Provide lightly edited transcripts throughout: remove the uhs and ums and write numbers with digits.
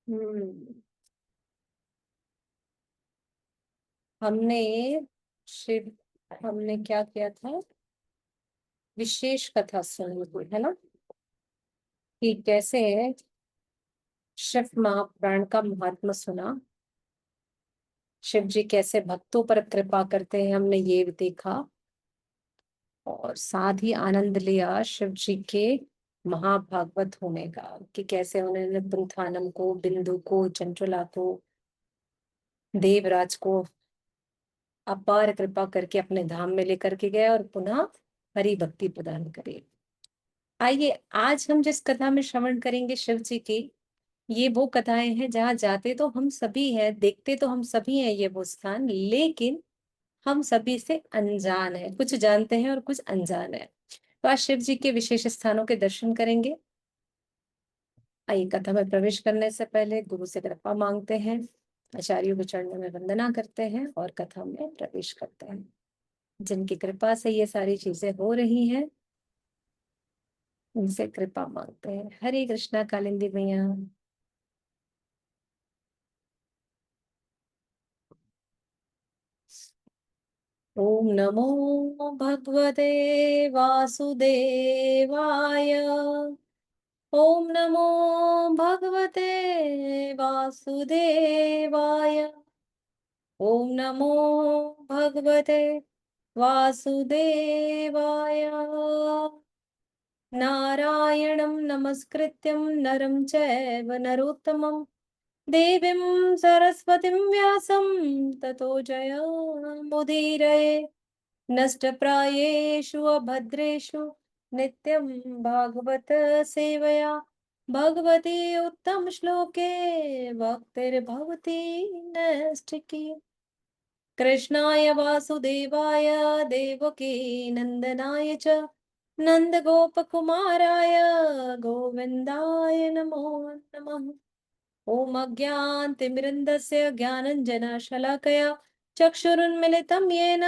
हम्म हमने शिव हमने क्या किया था? विशेष कथा सुनी थी, है ना? कि कैसे शिव महापुराण का महात्मा सुना, शिव जी कैसे भक्तों पर कृपा करते हैं, हमने ये भी देखा। और साथ ही आनंद लिया शिव जी के महाभागवत होने का, कि कैसे उन्होंने पुंथानम को, बिंदु को, चंचुला को, देवराज को अपार कृपा करके अपने धाम में लेकर के गए और पुनः हरि भक्ति प्रदान करे। आइए, आज हम जिस कथा में श्रवण करेंगे शिव जी की, ये वो कथाएं हैं जहाँ जाते तो हम सभी हैं, देखते तो हम सभी हैं ये वो स्थान, लेकिन हम सभी से अनजान है, कुछ जानते हैं और कुछ अनजान है। तो आज शिव जी के विशेष स्थानों के दर्शन करेंगे। आइए, कथा में प्रवेश करने से पहले गुरु से कृपा मांगते हैं, आचार्यों के चरणों में वंदना करते हैं और कथा में प्रवेश करते हैं। जिनकी कृपा से ये सारी चीजें हो रही हैं, उनसे कृपा मांगते हैं। हरे कृष्णा कालिंदी मैया। ओम नमो भगवते वासुदेवाय। ओम नमो भगवते वासुदेवाय। ओम नमो भगवते वासुदेवाय। नारायणं नमस्कृत्यं नरं चैव नरोत्तमं देवीं सरस्वतीं व्यासं ततो जयमुदीरये। नष्टप्रायेषु अभद्रेषु नित्यं भागवत सेवया भगवती उत्तम श्लोके भक्तिर्भवति नैष्ठिकी। कृष्णाय वासुदेवाय देवकी नंदनाय च नन्दगोपकुमाराय गोविन्दाय नमो नमः। ॐ अज्ञानतिमिरन्दस्य ज्ञानञ्जनशलाकया चक्षुरुन्मिलितं येन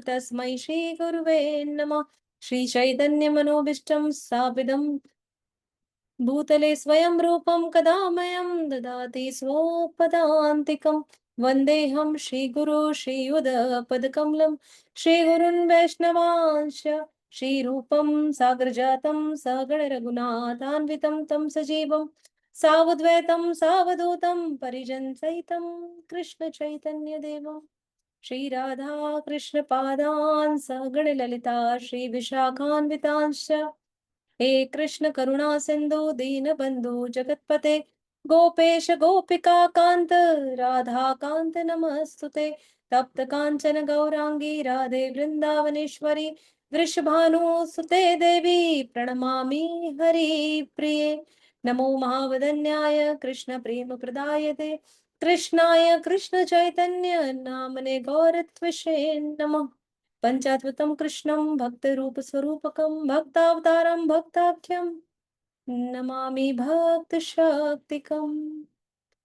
तस्मै श्रीगुरुवे नमः। श्रीचैतन्यमनोभीष्टं स्थापितं भूतले स्वयं रूपं कदा मह्यं ददाति स्वपदान्तिकं। वन्देऽहं श्रीगुरो श्रीयुधपदकमलं श्रीगुरुन् वैष्णवांश्च श्रीरूपं सागरजातं सहगण रघुनाथान्वितं तं सजीवं सावद्वैतं सावधूतं परिजनसहितं कृष्ण चैतन्य देवं श्रीराधा कृष्ण पादान् सहगण ललिता श्री विशाखान्वितांश्च। हे कृष्ण करुणा सिंधु दीनबंधु जगतपते गोपेश गोपिका कांत राधा कांत नमस्तुते। तप्त कांचन गौरांगी राधे वृंदावनेश्वरी वृषभानुसुते देवी प्रणमामि हरिप्रिये। नमो महावदन्याय कृष्ण प्रेम प्रदायते कृष्णाय कृष्ण चैतन्य नामने गौरत्विषे नमः। पंचाद्भुतं कृष्णं भक्तरूपस्वरूपकं भक्तावतारं भक्ताख्यं नमामि भक्तशक्तिकम्।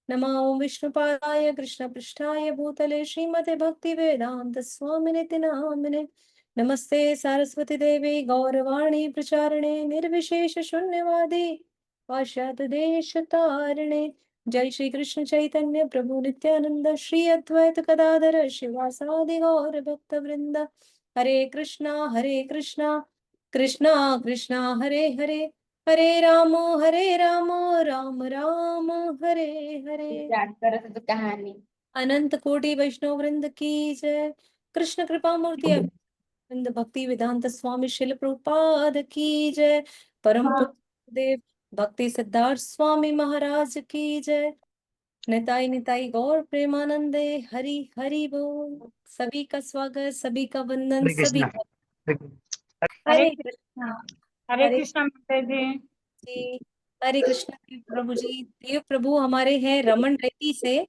नमो विष्णुपादाय कृष्णपृष्ठाय भूतले श्रीमते भक्तिवेदान्त स्वामिनिति नामिने। नमस्ते सरस्वती देवी गौरवाणी प्रचारिणे निर्विशेष शून्यवादी पाश्चात्य देश तारिणे। जय श्री कृष्ण चैतन्य प्रभु नित्यानंद श्री अद्वैत गदाधर शिवासादि गौर भक्त वृंद। हरे कृष्णा कृष्णा कृष्णा हरे हरे, हरे राम राम राम हरे हरे। याद करत होतो कहाणी। अनंत कोटि वैष्णव वृंद की जय। कृष्ण कृपा मूर्ति वृंद भक्ति वेदांत स्वामी शिल प्रभुपाद की जय। परम पूज्य देव भक्ति सिद्धार्थ स्वामी महाराज की जय। निताई निताई गौर प्रेमानंदे हरि हरि बोल। सभी का स्वागत, सभी का वंदन, हरे सभी कृष्णा। का हरे हरे कृष्णा। कृष्णा। हरे हरे कृष्णा माता जी। जी, हरे कृष्ण। देव प्रभु जी, देव प्रभु हमारे हैं रमन रेती से।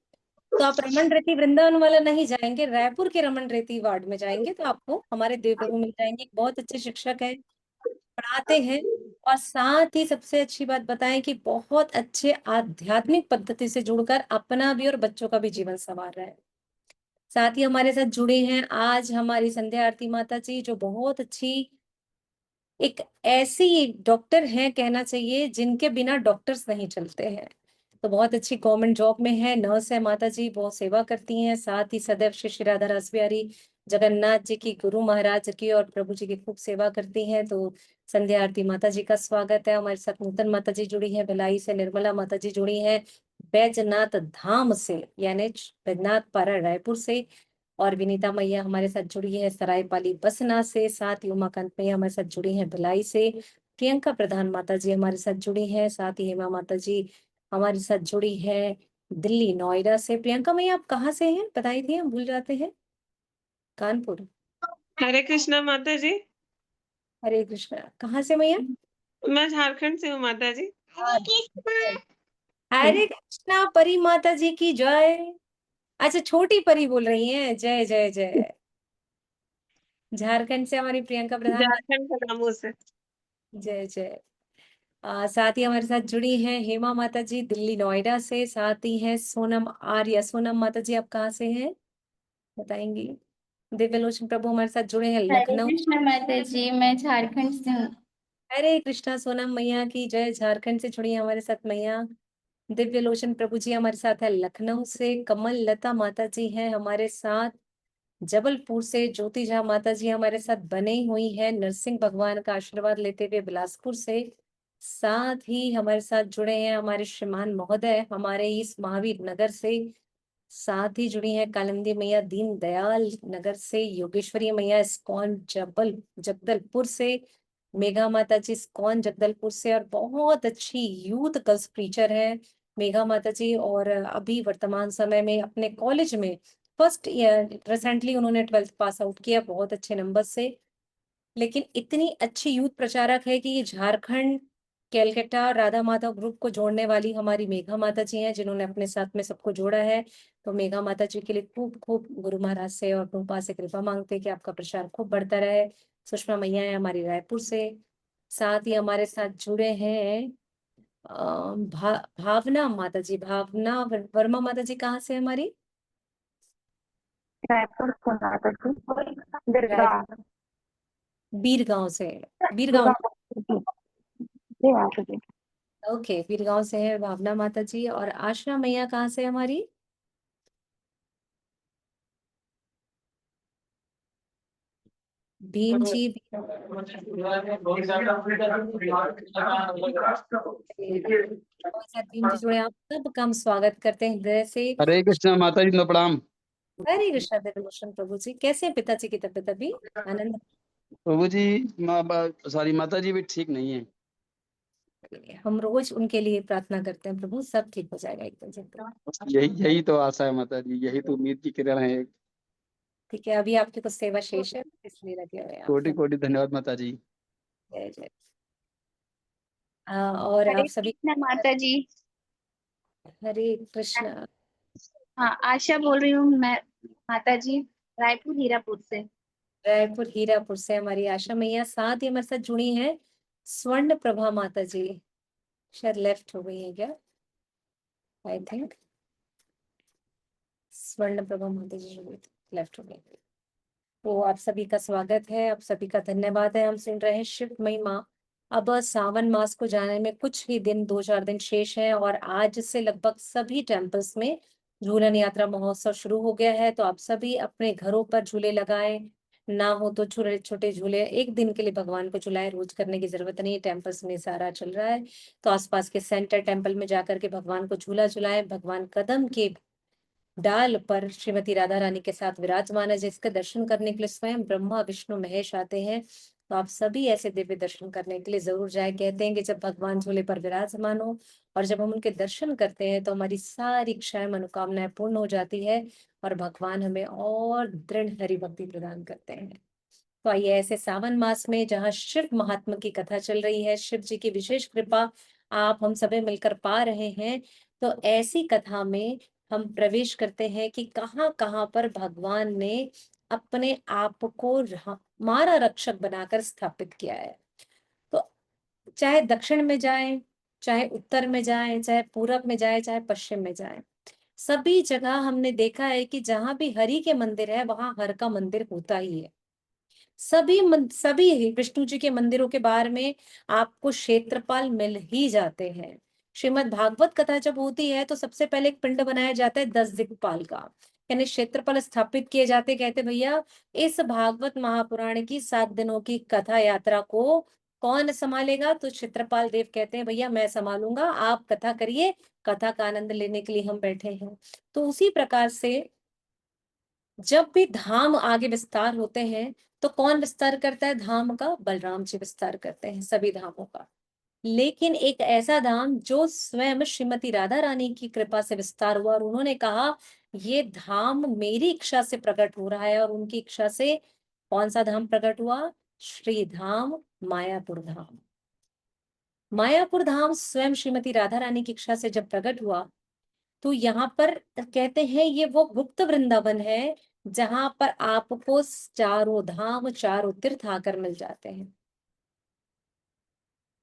तो आप रमन रेती वृंदावन वाला नहीं जाएंगे, रायपुर के रमन रेती वार्ड में जाएंगे तो आपको हमारे देव प्रभु मिल जाएंगे। बहुत अच्छे शिक्षक हैं, पढ़ाते हैं, और साथ ही सबसे अच्छी बात बताएं कि बहुत अच्छे आध्यात्मिक पद्धति से जुड़कर अपना भी और बच्चों का भी जीवन संवार रहे हैं। साथ ही हमारे साथ जुड़े हैं आज हमारी संध्या आरती माता जी, जो बहुत अच्छी एक ऐसी डॉक्टर हैं, कहना चाहिए, जिनके बिना डॉक्टर्स नहीं चलते हैं। तो बहुत अच्छी गवर्नमेंट जॉब में है, नर्स है माता जी, बहुत सेवा करती हैं। साथ ही सदैव श्री श्री राधा रास बिहारी जगन्नाथ जी की, गुरु महाराज की और प्रभु जी की खूब सेवा करती हैं। तो संध्या आरती माता जी का स्वागत है। हमारे साथ नूतन माता जी जुड़ी है, भिलाई से निर्मला माता जी जुड़ी है, बैजनाथ धाम से यानी बैजनाथ पारा रायपुर से, और विनीता मैया हमारे साथ जुड़ी है सरायपाली बसना से। साथ ही उमाकांत मैया हमारे साथ जुड़ी हैं भिलाई से। प्रियंका प्रधान माता जी हमारे साथ जुड़ी हैं। साथ ही हेमा माता जी हमारे साथ जुड़ी है दिल्ली नोएडा से। प्रियंका मैया आप कहाँ से हैं, बताई थी, हम भूल जाते हैं। कानपुर। हरे कृष्णा माता जी। हरे कृष्णा, कहाँ से मैया? मैं झारखंड से हूँ माता जी। हरे कृष्णा परी माता जी की जय। अच्छा, छोटी परी बोल रही हैं, जय जय जय। झारखंड से हमारी प्रियंका प्रधान माता। झारखंड पलामू से। जय जय। साथ ही हमारे साथ जुड़ी हैं हेमा माता जी दिल्ली नोएडा से। साथ ही हैं सोनम आर्य। सोनम माता जी आप कहाँ से हैं, बताएंगी? दिव्यलोचन प्रभु हमारे साथ जुड़े हैं हरे लखनऊ। कृष्ण माता जी, मैं झारखंड से हूँ। हरे कृष्णा सोनम मैया की जय। झारखंड से जुड़ी हैं हमारे साथ मैया। दिव्यलोचन प्रभु जी हमारे साथ है लखनऊ से। कमल लता माता जी हैं हमारे साथ जबलपुर से। ज्योति झा माता जी हमारे साथ बने हुई है नरसिंह भगवान का आशीर्वाद लेते हुए बिलासपुर से। साथ ही हमारे साथ जुड़े हैं हमारे श्रीमान महोदय हमारे इस महावीर नगर से। साथ ही जुड़ी हैं कालिंदी मैया दीन दयाल नगर से। योगेश्वरी मैया इस्कॉन जगदलपुर से। मेघा माता जी इस्कॉन जगदलपुर से। और बहुत अच्छी यूथ गर्ल्स प्रीचर है मेघा माता जी, और अभी वर्तमान समय में अपने कॉलेज में फर्स्ट ईयर, रिसेंटली उन्होंने 12th पास आउट किया बहुत अच्छे नंबर से। लेकिन इतनी अच्छी यूथ प्रचारक है कि ये झारखंड कैलकाटा राधा माधव ग्रुप को जोड़ने वाली हमारी मेघा माता जी हैं, जिन्होंने अपने साथ में सबको जोड़ा है। तो मेघा माता जी के लिए खूब खूब गुरु महाराज से और कृपा से कृपा मांगते हैं कि आपका प्रचार खूब बढ़ता रहे। सुषमा मैया है हमारी रायपुर से। साथ ही हमारे साथ जुड़े हैं भावना माता जी। भावना वर्मा माता जी कहाँ से है हमारी? रायपुर से माता जी। रायपुर, बिरगांव। बीरगांव से। बीरगांव, बिरगांव जी माता जी। ओके, बीरगांव से है भावना माता जी। और आशा मैया कहाँ से है हमारी? भीम जी हमारे साथ भीम जी जुड़े, आप सबका हम स्वागत करते हैं हृदय से। हरे कृष्णा माता जी, प्रणाम। हरे कृष्णा देवभूषण प्रभु जी, कैसे हैं पिताजी की तबीयत अभी? आनंद? प्रभु जी, सॉरी माता जी भी ठीक नहीं है। हम रोज उनके लिए प्रार्थना करते हैं, प्रभु सब ठीक हो जाएगा एकदम से। यही यही तो आशा है माता जी, यही तो उम्मीद की किरण है। ठीक है, अभी आपकी कुछ सेवा शेष है इसलिए लगे हुए हैं आप कोटि सब। कोटि धन्यवाद माता जी। जय जय। और हरे आप सभी, कृष्ण माता जी। हरे कृष्णा। हाँ, आशा बोल रही हूँ मैं माता जी, रायपुर हीरापुर से। रायपुर हीरापुर से हमारी आशा मैया। साथ ही हमारे साथ जुड़ी हैं स्वर्ण प्रभा माता जी। शायद लेफ्ट हो गई है क्या, आई थिंक स्वर्ण प्रभा माता जी जुड़ी थी, लेफ्ट हो गई। तो आप सभी का स्वागत है, आप सभी का धन्यवाद है। हम सुन रहे हैं शिव महिमा। अब सावन मास को जाने में कुछ ही दिन, 2-4 दिन शेष हैं, और आज से लगभग सभी टेम्पल्स में झूलन यात्रा महोत्सव शुरू हो गया है। तो आप सभी अपने घरों पर झूले लगाएं, ना हो तो छोटे छोटे झूले एक दिन के लिए भगवान को झुलाएं, रोज करने की जरूरत नहीं है, टेम्पल्स में सारा चल रहा है। तो आसपास के सेंटर टेम्पल में जाकर के भगवान को झूला झुलाएं। भगवान कदम के डाल पर श्रीमती राधा रानी के साथ विराजमान है, जिसके दर्शन करने के लिए स्वयं ब्रह्मा विष्णु महेश आते हैं। तो आप सभी ऐसे दिव्य दर्शन करने के लिए जरूर जाए। कहते हैं कि जब भगवान झूले पर विराजमान हो और जब हम उनके दर्शन करते हैं तो हमारी सारी इच्छाएं मनोकामनाएं पूर्ण हो जाती है, और भगवान हमें और दृढ़ हरि भक्ति प्रदान करते हैं। तो आइए, ऐसे सावन मास में जहाँ शिव महात्मा की कथा चल रही है, शिव जी की विशेष कृपा आप हम सभी मिलकर पा रहे हैं, तो ऐसी कथा में हम प्रवेश करते हैं कि कहाँ कहाँ पर भगवान ने अपने आप को हमारा रक्षक बनाकर स्थापित किया है। तो चाहे दक्षिण में जाएं, चाहे उत्तर में जाएं, चाहे पूरब में जाएं, चाहे पश्चिम में जाएं, सभी जगह हमने देखा है कि जहां भी हरि के मंदिर है वहां हर का मंदिर होता ही है। सभी विष्णु जी के मंदिरों के बारे में आपको क्षेत्रपाल मिल ही जाते हैं। श्रीमद् भागवत कथा जब होती है तो सबसे पहले एक पिंड बनाया जाता है 10 दिक्पाल का, यानी क्षेत्रफल स्थापित किए जाते। कहते भैया इस भागवत महापुराण की 7 दिनों की कथा यात्रा को कौन संभालेगा? तो क्षेत्रपाल देव कहते हैं भैया मैं संभालूंगा, आप कथा करिए, कथा का आनंद लेने के लिए हम बैठे हैं। तो उसी प्रकार से जब भी धाम आगे विस्तार होते हैं तो कौन विस्तार करता है धाम का? बलराम जी विस्तार करते हैं सभी धामों का। लेकिन एक ऐसा धाम जो स्वयं श्रीमती राधा रानी की कृपा से विस्तार हुआ और उन्होंने कहा ये धाम मेरी इच्छा से प्रकट हो रहा है, और उनकी इच्छा से कौन सा धाम प्रकट हुआ? श्री धाम मायापुर धाम। मायापुर धाम स्वयं श्रीमती राधा रानी की इच्छा से जब प्रकट हुआ तो यहाँ पर कहते हैं ये वो गुप्त वृंदावन है जहां पर आपको चारों धाम चारों तीर्थ आकर मिल जाते हैं।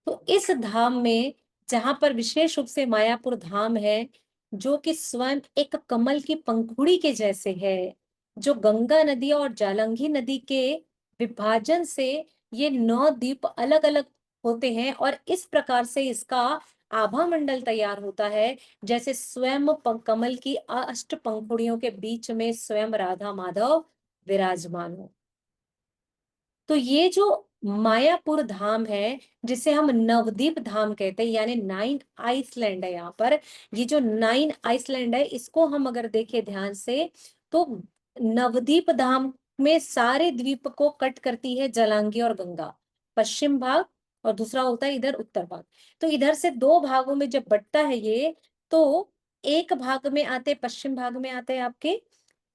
तो इस धाम में जहां पर विशेष रूप से मायापुर धाम है जो कि स्वयं एक कमल की पंखुड़ी के जैसे है, जो गंगा नदी और जालंगी नदी के विभाजन से ये 9 द्वीप अलग अलग होते हैं, और इस प्रकार से इसका आभा मंडल तैयार होता है जैसे स्वयं कमल की अष्ट पंखुड़ियों के बीच में स्वयं राधा माधव विराजमान हो। तो ये जो मायापुर धाम है जिसे हम नवद्वीप धाम कहते हैं, यानी 9 आइसलैंड है यहाँ पर, ये जो 9 आइसलैंड है इसको हम अगर देखें ध्यान से तो नवद्वीप धाम में सारे द्वीप को कट करती है जलांगी और गंगा, पश्चिम भाग, और दूसरा होता है इधर उत्तर भाग। तो इधर से 2 भागों में जब बंटता है ये, तो एक भाग में आते, पश्चिम भाग में आते हैं आपके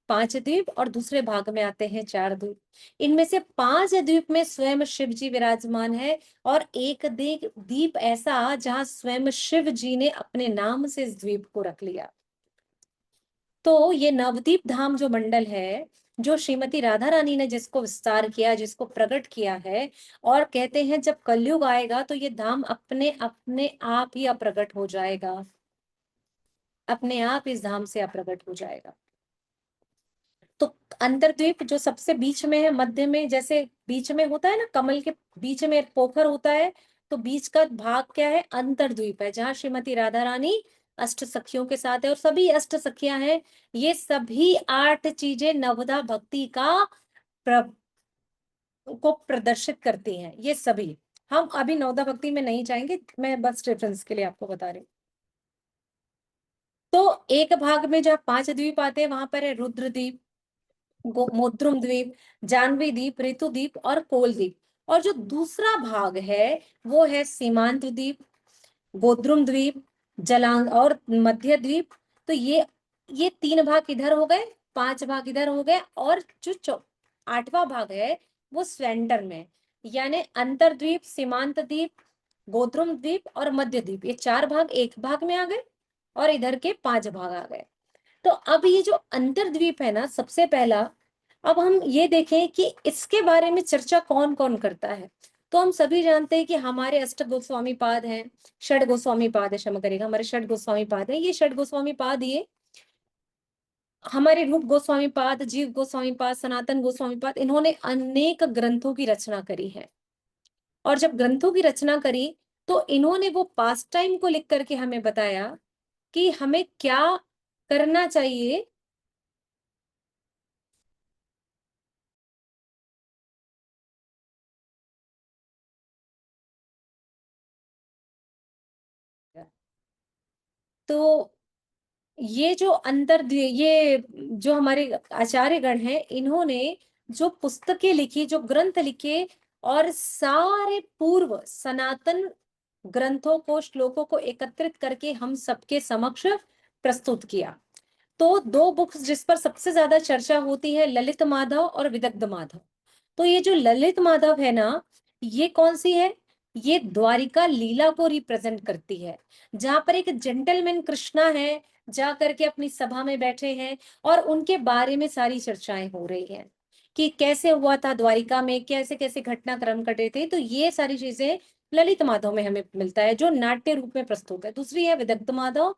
5 द्वीप और दूसरे भाग में आते हैं 4 द्वीप। इनमें से 5 द्वीप में स्वयं शिव जी विराजमान है, और एक द्वीप ऐसा जहां स्वयं शिव जी ने अपने नाम से इस द्वीप को रख लिया। तो ये नवद्वीप धाम जो मंडल है, जो श्रीमती राधा रानी ने जिसको विस्तार किया, जिसको प्रकट किया है, और कहते हैं जब कलयुग आएगा तो ये धाम अपने अपने आप ही अप्रकट हो जाएगा, अपने आप इस धाम से अप्रकट हो जाएगा। तो अंतरद्वीप जो सबसे बीच में है, मध्य में, जैसे बीच में होता है ना कमल के बीच में एक पोखर होता है, तो बीच का भाग क्या है? अंतरद्वीप है, जहां श्रीमती राधा रानी अष्ट सखियों के साथ है, और सभी अष्ट सखियां हैं। ये सभी 8 चीजें नवदा भक्ति को प्रदर्शित करती हैं, ये सभी। हम अभी नवदा भक्ति में नहीं जाएंगे, मैं बस रेफरेंस के लिए आपको बता रही हूँ। तो एक भाग में जहाँ 5 द्वीप आते हैं वहां पर है रुद्रद्वीप, मोद्रुम द्वीप, जानवी द्वीप, ऋतु द्वीप और कोल द्वीप। और जो दूसरा भाग है वो है सीमांत द्वीप, गोद्रुम द्वीप, जलांग और मध्य द्वीप। तो ये 3 भाग इधर हो गए, 5 भाग इधर हो गए, और जो 8वां भाग है वो सेंटर में, यानी अंतरद्वीप, सीमांत द्वीप, गोद्रुम द्वीप और मध्य द्वीप, ये 4 भाग एक भाग में आ गए और इधर के 5 भाग आ गए। तो अब ये जो अंतरद्वीप है ना, सबसे पहला अब हम ये देखें कि इसके बारे में चर्चा कौन कौन करता है। तो हम सभी जानते हैं कि हमारे अष्ट गोस्वामी पाद हैं, षड गोस्वामी पाद है, क्षमा करेगा, हमारे षड गोस्वामी पाद है। ये षड गोस्वामी पाद ये हमारे रूप गोस्वामी पाद, जीव गोस्वामी पाद, सनातन गोस्वामी पाद, इन्होंने अनेक ग्रंथों की रचना करी है। और जब ग्रंथों की रचना करी तो इन्होंने वो पास्ट टाइम को लिख करके हमें बताया कि हमें क्या करना चाहिए। तो ये जो ये जो हमारे आचार्यगण हैं, इन्होंने जो पुस्तकें लिखी, जो ग्रंथ लिखे, और सारे पूर्व सनातन ग्रंथों को, श्लोकों को एकत्रित करके हम सबके समक्ष प्रस्तुत किया। तो 2 बुक्स जिस पर सबसे ज्यादा चर्चा होती है, ललित माधव और विदग्ध माधव। तो ये जो ललित माधव है ना, ये कौन सी है? ये द्वारिका लीला को रिप्रेजेंट करती है, जहां पर एक जेंटलमैन कृष्णा है, जा करके अपनी सभा में बैठे हैं और उनके बारे में सारी चर्चाएं हो रही हैं कि कैसे हुआ था द्वारिका में, कैसे कैसे घटनाक्रम घटे थे। तो ये सारी चीजें ललित माधव में हमें मिलता है, जो नाट्य रूप में प्रस्तुत है। दूसरी है विदग्ध माधव,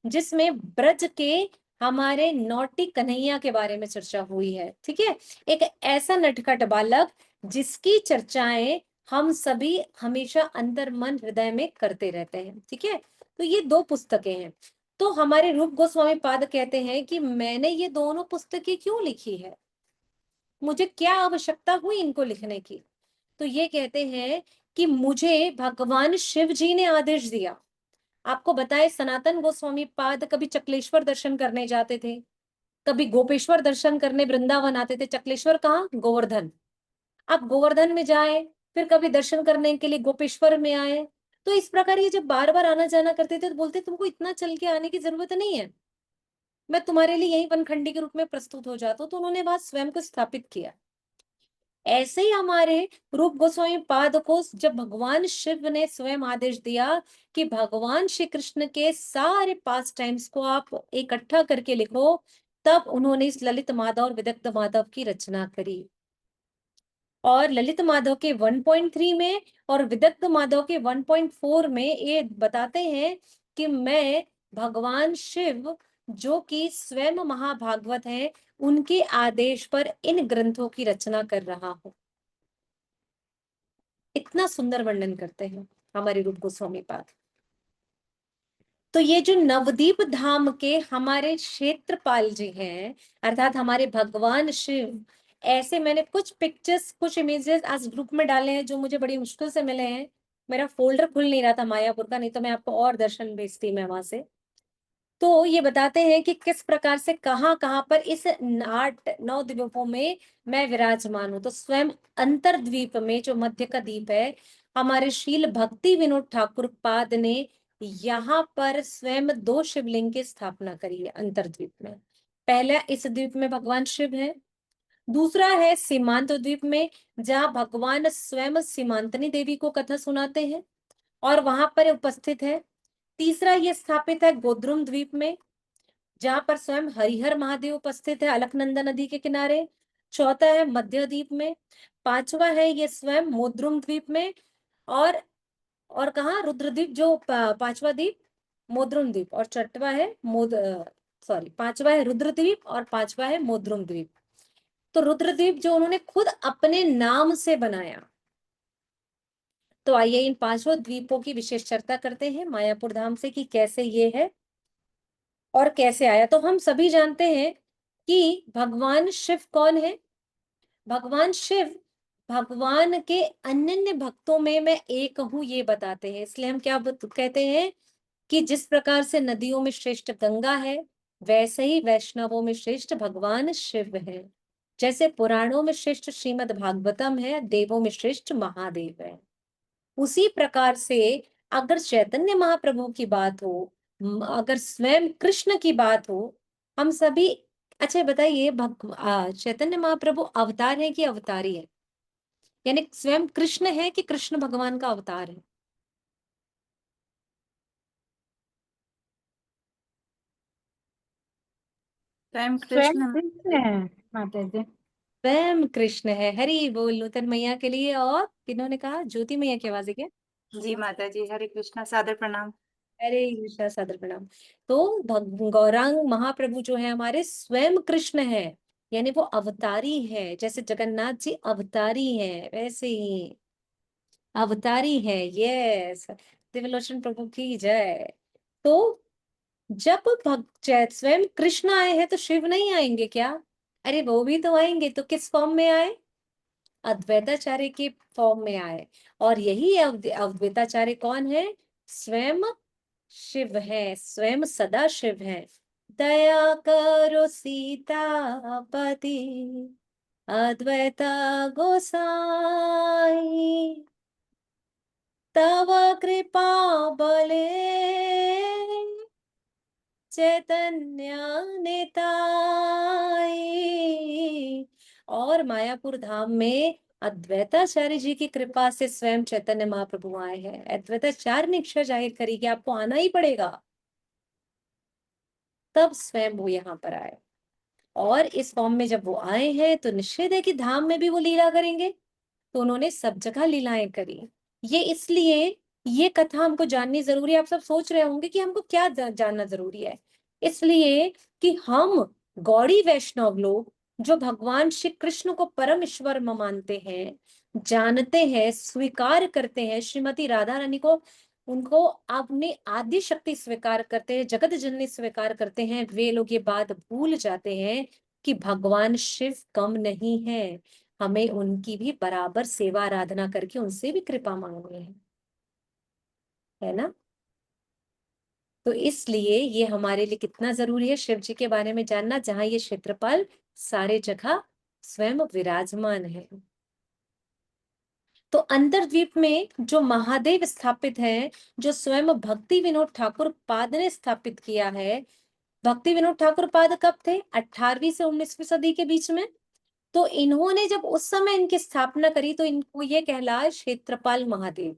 जिसमें ब्रज के हमारे नौटी कन्हैया के बारे में चर्चा हुई है। ठीक है, एक ऐसा नटखट बालक जिसकी चर्चाएं हम सभी हमेशा अंतर मन हृदय में करते रहते हैं। ठीक है, तो ये 2 पुस्तकें हैं। तो हमारे रूप गोस्वामी पाद कहते हैं कि मैंने ये दोनों पुस्तकें क्यों लिखी है, मुझे क्या आवश्यकता हुई इनको लिखने की। तो ये कहते हैं कि मुझे भगवान शिव जी ने आदेश दिया। आपको बताए सनातन गोस्वामी पाद कभी चक्लेश्वर दर्शन करने जाते थे, कभी गोपेश्वर दर्शन करने वृंदावन आते थे। चक्लेश्वर कहाँ, गोवर्धन। आप गोवर्धन में जाए, फिर कभी दर्शन करने के लिए गोपेश्वर में आए। तो इस प्रकार ये जब बार बार आना जाना करते थे तो बोलते तुमको इतना चल के आने की जरूरत नहीं है, मैं तुम्हारे लिए यही वनखंडी के रूप में प्रस्तुत हो जाता हूँ। तो उन्होंने वहां स्वयं को स्थापित किया। ऐसे ही हमारे रूप गोस्वामी पाद को जब भगवान शिव ने स्वयं आदेश दिया कि भगवान श्री कृष्ण के सारे पास टाइम्स को आप इकट्ठा करके लिखो, तब उन्होंने इस ललित माधव और विदग्ध माधव की रचना करी। और ललित माधव के 1.3 में और विदग्ध माधव के 1.4 में ये बताते हैं कि मैं भगवान शिव जो कि स्वयं महाभागवत है, उनके आदेश पर इन ग्रंथों की रचना कर रहा हूं। इतना सुंदर वर्णन करते हैं हमारे रूप गोस्वामी पाद। तो ये जो नवदीप धाम के हमारे क्षेत्रपाल जी हैं, अर्थात हमारे भगवान शिव, ऐसे मैंने कुछ पिक्चर्स, कुछ इमेजेस आज ग्रुप में डाले हैं जो मुझे बड़ी मुश्किल से मिले हैं। मेरा फोल्डर खुल नहीं रहा था मायापुर का, नहीं तो मैं आपको और दर्शन भेजती मैं वहां से। तो ये बताते हैं कि किस प्रकार से कहाँ कहाँ पर इस 8-9 द्वीपों में मैं विराजमान हूं। तो स्वयं अंतरद्वीप में जो मध्य का द्वीप है, हमारे शील भक्ति विनोद ठाकुर पाद ने यहाँ पर स्वयं 2 शिवलिंग की स्थापना करी है अंतरद्वीप में। पहला इस द्वीप में भगवान शिव है, दूसरा है सीमांत द्वीप में जहाँ भगवान स्वयं सीमांतनी देवी को कथा सुनाते हैं और वहां पर उपस्थित है। तीसरा ये स्थापित है गोद्रुम द्वीप में जहां पर स्वयं हरिहर महादेव उपस्थित है अलकनंदा नदी के किनारे। चौथा है मध्य द्वीप में। पांचवा है ये स्वयं मोद्रुम द्वीप में। और कहा रुद्रद्वीप जो पांचवा द्वीप मोद्रुम द्वीप, और छठवा है पांचवा है रुद्रद्वीप और पांचवा है मोद्रुम द्वीप। तो रुद्रद्वीप जो उन्होंने खुद अपने नाम से बनाया। तो आइए इन 5 द्वीपों की विशेष चर्चा करते हैं मायापुर धाम से कि कैसे ये है और कैसे आया। तो हम सभी जानते हैं कि भगवान शिव कौन है। भगवान शिव भगवान के अनन्य भक्तों में मैं एक हूं ये बताते हैं। इसलिए हम क्या कहते हैं कि जिस प्रकार से नदियों में श्रेष्ठ गंगा है, वैसे ही वैष्णवों में श्रेष्ठ भगवान शिव है। जैसे पुराणों में श्रेष्ठ श्रीमद् भागवतम है, देवों में श्रेष्ठ महादेव है। उसी प्रकार से अगर चैतन्य महाप्रभु की बात हो, अगर स्वयं कृष्ण की बात हो, हम सभी, अच्छा बताइए चैतन्य महाप्रभु अवतार है कि अवतारी है, यानी स्वयं कृष्ण है कि कृष्ण भगवान का अवतार है? स्वयं स्वयं कृष्ण कृष्ण है माता जी। स्वयं कृष्ण है। हरि बोल नूतन मैया के लिए। और किन्होंने कहा? ज्योति मैया की आवाज है क्या? जी माता जी, हरे कृष्णा, सादर प्रणाम। अरे कृष्णा सादर प्रणाम। तो गौरांग महाप्रभु जो है हमारे स्वयं कृष्ण है, यानी वो अवतारी है। जैसे जगन्नाथ जी अवतारी है, वैसे ही अवतारी है। यस, दिव्यलोचन प्रभु की जय। तो जब स्वयं कृष्ण आए हैं तो शिव नहीं आएंगे क्या? अरे वो भी तो आएंगे। तो किस फॉर्म में आए? अद्वैताचार्य के फॉर्म में आए। और यही अद्वैताचार्य कौन है? स्वयं शिव है, स्वयं सदा शिव है। दया करो सीतापति अद्वैता गोसाई, तव कृपा बले चैतन्य निताई। और मायापुर धाम में अद्वैताचार्य जी की कृपा से स्वयं चैतन्य महाप्रभु आए हैं। अद्वैताचार्य ने इच्छा जाहिर करी कि आपको आना ही पड़ेगा, तब स्वयं वो यहाँ पर आए। और इस फॉर्म में जब वो आए हैं तो निश्चित है कि धाम में भी वो लीला करेंगे। तो उन्होंने सब जगह लीलाएं करी। ये इसलिए ये कथा हमको जाननी जरूरी है। आप सब सोच रहे होंगे कि हमको क्या जानना जरूरी है। इसलिए कि हम गौड़ी वैष्णव लोग जो भगवान श्री कृष्ण को परम ईश्वर मानते हैं, जानते हैं, स्वीकार करते हैं, श्रीमती राधा रानी को उनको अपने आदि शक्ति स्वीकार करते हैं, जगत जननी स्वीकार करते हैं, वे लोग ये बात भूल जाते हैं कि भगवान शिव कम नहीं है, हमें उनकी भी बराबर सेवा आराधना करके उनसे भी कृपा मांगनी है ना। तो इसलिए ये हमारे लिए कितना जरूरी है शिव जी के बारे में जानना, जहां ये क्षेत्रपाल सारे जगह स्वयं विराजमान है। तो अंतरद्वीप में जो महादेव स्थापित है, जो स्वयं भक्ति विनोद ठाकुर पाद ने स्थापित किया है। भक्ति विनोद ठाकुर पाद कब थे? 18वीं से 19वीं सदी के बीच में। तो इन्होंने जब उस समय इनकी स्थापना करी तो इनको ये कहलाया क्षेत्रपाल महादेव,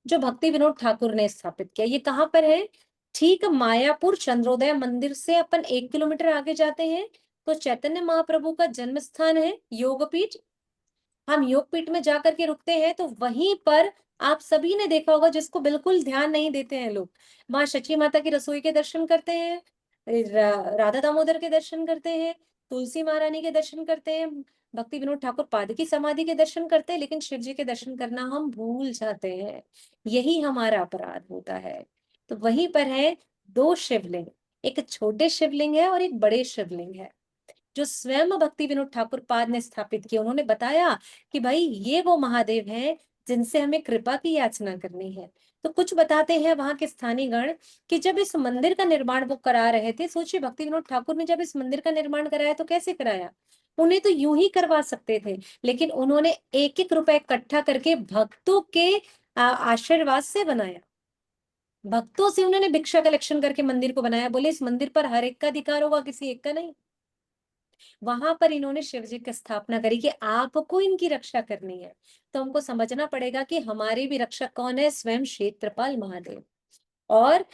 जो भक्ति विनोद ठाकुर ने स्थापित किया। ये कहाँ पर है? ठीक मायापुर चंद्रोदय मंदिर से अपन 1 किलोमीटर आगे जाते हैं तो चैतन्य महाप्रभु का जन्म स्थान है योगपीठ। हम योगपीठ में जाकर के रुकते हैं तो वहीं पर आप सभी ने देखा होगा, जिसको बिल्कुल ध्यान नहीं देते हैं लोग, माँ शची माता की रसोई के दर्शन करते हैं, राधा दामोदर के दर्शन करते हैं, तुलसी महारानी के दर्शन करते हैं, भक्ति विनोद ठाकुर पाद की समाधि के दर्शन करते हैं, लेकिन शिव जी के दर्शन करना हम भूल जाते हैं। यही हमारा अपराध होता है। तो वहीं पर है 2 शिवलिंग, एक छोटे शिवलिंग है और एक बड़े शिवलिंग है, जो स्वयं भक्ति विनोद ठाकुर पाद ने स्थापित किया। उन्होंने बताया कि भाई ये वो महादेव हैं जिनसे हमें कृपा की याचना करनी है। तो कुछ बताते हैं वहां के स्थानीय गण कि जब इस मंदिर का निर्माण वो करा रहे थे, सोचिए भक्ति विनोद ठाकुर ने जब इस मंदिर का निर्माण कराया तो कैसे कराया? उन्हें तो यूं ही करवा सकते थे, लेकिन उन्होंने 1-1 रुपए इकट्ठा करके भक्तों के आशीर्वाद से बनाया। भक्तों से उन्होंने भिक्षा कलेक्शन करके मंदिर को बनाया। बोले इस मंदिर पर हर एक का अधिकार होगा, किसी एक का नहीं। वहां पर इन्होंने शिव जी की स्थापना करी कि आपको इनकी रक्षा करनी है। तो हमको समझना पड़ेगा कि हमारे भी रक्षक कौन है? स्वयं क्षेत्रपाल महादेव। और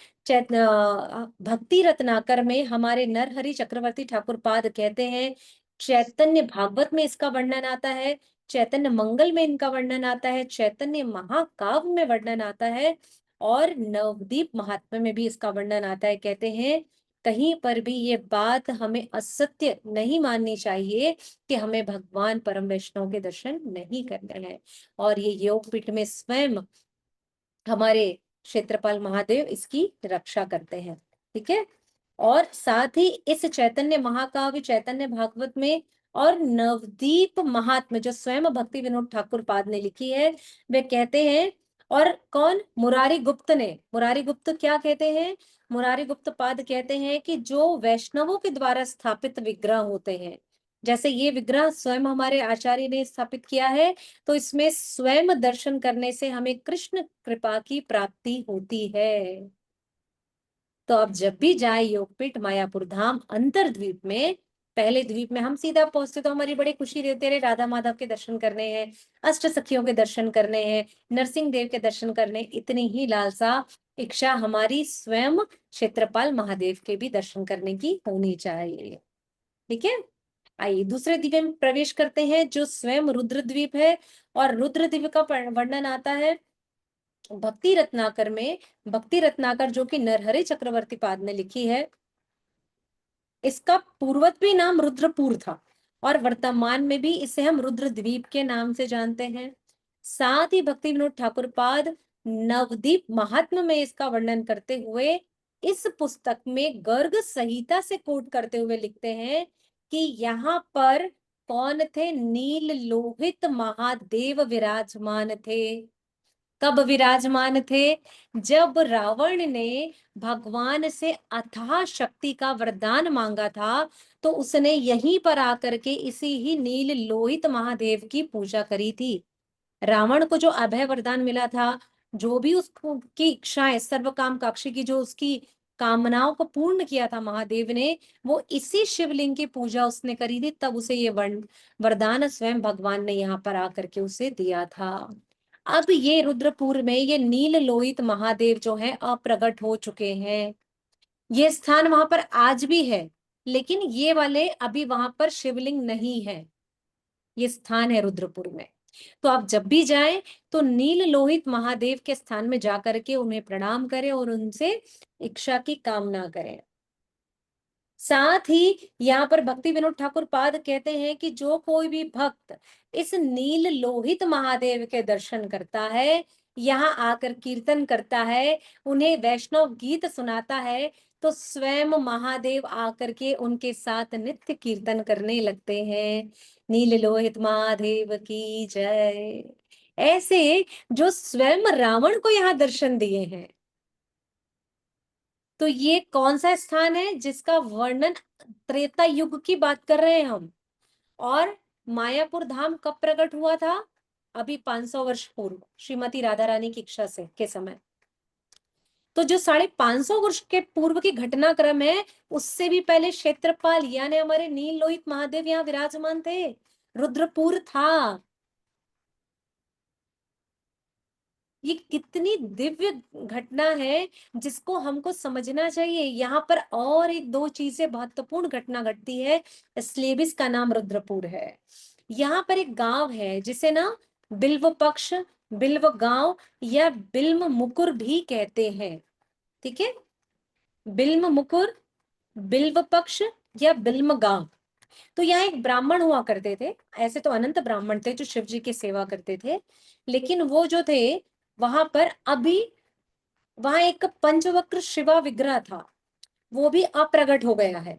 भक्ति रत्नाकर में हमारे नरहरि चक्रवर्ती ठाकुर पाद कहते हैं, चैतन्य भागवत में इसका वर्णन आता है, चैतन्य मंगल में इनका वर्णन आता है, चैतन्य महाकाव्य में वर्णन आता है, और नवदीप महात्म्य में भी इसका वर्णन आता है। कहते हैं कहीं पर भी ये बात हमें असत्य नहीं माननी चाहिए कि हमें भगवान परम वैष्णव के दर्शन नहीं करने हैं। और ये योगपीठ में स्वयं हमारे क्षेत्रपाल महादेव इसकी रक्षा करते हैं। ठीक है। और साथ ही इस चैतन्य महाकाव्य, चैतन्य भागवत में और नवदीप महात्म्य जो स्वयं भक्ति विनोद ठाकुर पाद ने लिखी है, वे कहते हैं, और कौन? मुरारी गुप्त ने। मुरारी गुप्त क्या कहते हैं? मुरारी गुप्त पाद कहते हैं कि जो वैष्णवों के द्वारा स्थापित विग्रह होते हैं, जैसे ये विग्रह स्वयं हमारे आचार्य ने स्थापित किया है, तो इसमें स्वयं दर्शन करने से हमें कृष्ण कृपा की प्राप्ति होती है। तो अब जब भी जाए योगपीठ मायापुर धाम अंतरद्वीप में, पहले द्वीप में हम सीधा पहुंचते तो हमारी बड़ी खुशी रहती है, राधा माधव के दर्शन करने हैं, अष्ट सखियों के दर्शन करने हैं, नरसिंह देव के दर्शन करने, इतनी ही लालसा इच्छा हमारी स्वयं क्षेत्रपाल महादेव के भी दर्शन करने की होनी चाहिए। ठीक है। आइए दूसरे द्वीप में प्रवेश करते हैं जो स्वयं रुद्र द्वीप है। और रुद्र द्वीप का वर्णन आता है भक्ति रत्नाकर में। भक्ति रत्नाकर जो कि नरहरि चक्रवर्ती पाद ने लिखी है, इसका पूर्वत नाम रुद्रपुर था और वर्तमान में भी इसे हम रुद्र द्वीप के नाम से जानते हैं। साथ ही भक्ति विनोद ठाकुर पाद नवदीप महात्म्य में इसका वर्णन करते हुए इस पुस्तक में गर्ग संहिता से कोट करते हुए लिखते हैं कि यहाँ पर कौन थे? नील लोहित महादेव विराजमान थे। कब विराजमान थे? जब रावण ने भगवान से अथाह शक्ति का वरदान मांगा था, तो उसने यहीं पर आकर के इसी ही नील लोहित महादेव की पूजा करी थी। रावण को जो अभय वरदान मिला था, जो भी उसको की इच्छाएं, सर्व काम काक्षी की जो उसकी कामनाओं को पूर्ण किया था महादेव ने, वो इसी शिवलिंग की पूजा उसने करी थी, तब उसे ये वरदान स्वयं भगवान ने यहाँ पर आकर के उसे दिया था। अब ये रुद्रपुर में ये नील लोहित महादेव जो है अप्रगट हो चुके हैं। ये स्थान वहां पर आज भी है, लेकिन ये वाले अभी वहां पर शिवलिंग नहीं है। ये स्थान है रुद्रपुर में। तो आप जब भी जाएं तो नील लोहित महादेव के स्थान में जाकर के उन्हें प्रणाम करें और उनसे इच्छा की कामना करें। साथ ही यहाँ पर भक्ति विनोद ठाकुर पाद कहते हैं कि जो कोई भी भक्त इस नील लोहित महादेव के दर्शन करता है, यहाँ आकर कीर्तन करता है, उन्हें वैष्णव गीत सुनाता है, तो स्वयं महादेव आकर के उनके साथ नित्य कीर्तन करने लगते हैं। नील लोहित महादेव की जय। ऐसे जो स्वयं रावण को यहाँ दर्शन दिए हैं। तो ये कौन सा स्थान है जिसका वर्णन त्रेता युग की बात कर रहे हैं हम। और मायापुर धाम कब प्रकट हुआ था? अभी 500 वर्ष पूर्व, श्रीमती राधा रानी की इच्छा से के समय। तो जो 550 वर्ष के पूर्व की घटनाक्रम है, उससे भी पहले क्षेत्रपाल यानी हमारे नील लोहित महादेव यहाँ विराजमान थे। रुद्रपुर था। ये कितनी दिव्य घटना है जिसको हमको समझना चाहिए। यहाँ पर और एक दो चीजें महत्वपूर्ण घटना घटती है, इसलिए भी इसका नाम रुद्रपुर है। यहाँ पर एक गांव है जिसे ना बिल्व पक्ष, बिल्व गांव या बिल्म मुकुर भी कहते हैं। ठीक है, बिल्म मुकुर, बिल्व पक्ष या बिल्म गांव। तो यहाँ एक ब्राह्मण हुआ करते थे। ऐसे तो अनंत ब्राह्मण थे जो शिव जी की सेवा करते थे, लेकिन वो जो थे वहां पर अभी वहां एक पंचवक्र शिवा विग्रह था, वो भी अप्रगट हो गया है।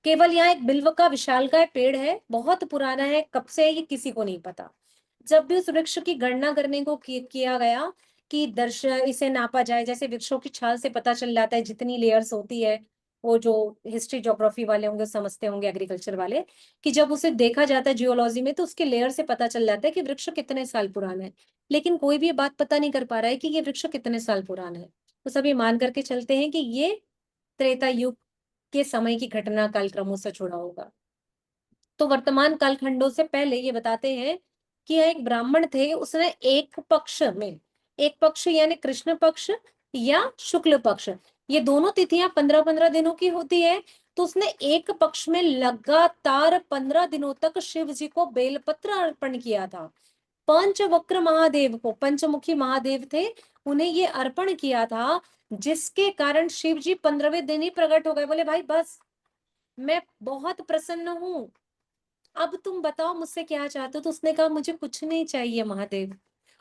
केवल यहाँ एक बिल्व का विशालकाय पेड़ है, बहुत पुराना है, कब से है ये किसी को नहीं पता। जब भी उस वृक्ष की गणना करने को किया गया कि दर्श इसे नापा जाए, जैसे वृक्षों की छाल से पता चल जाता है जितनी लेयर्स होती है, वो जो हिस्ट्री ज्योग्राफी वाले होंगे समझते होंगे, एग्रीकल्चर वाले, कि जब उसे देखा जाता है जियोलॉजी में तो उसके लेयर से पता चल जाता है कि वृक्ष कितने साल पुराना है। लेकिन कोई भी बात पता नहीं कर पा रहा है कि ये वृक्ष कितने साल पुराना है। तो सभी मान करके चलते हैं कि ये त्रेता युग के समय की घटना कालक्रमों से जुड़ा होगा। तो वर्तमान कालखंडों से पहले ये बताते हैं कि यह एक ब्राह्मण थे, उसने एक पक्ष में, एक पक्ष यानी कृष्ण पक्ष या शुक्ल पक्ष, ये दोनों तिथियां 15-15 दिनों की होती है। तो उसने एक पक्ष में लगातार 15 दिनों तक शिव जी को बेलपत्र अर्पण किया था। पंचवक्र महादेव को, पंचमुखी महादेव थे, उन्हें ये अर्पण किया था, जिसके कारण शिव जी 15वें दिन ही प्रकट हो गए। बोले भाई बस, मैं बहुत प्रसन्न हूँ, अब तुम बताओ मुझसे क्या चाहते हो। तो उसने कहा मुझे कुछ नहीं चाहिए महादेव।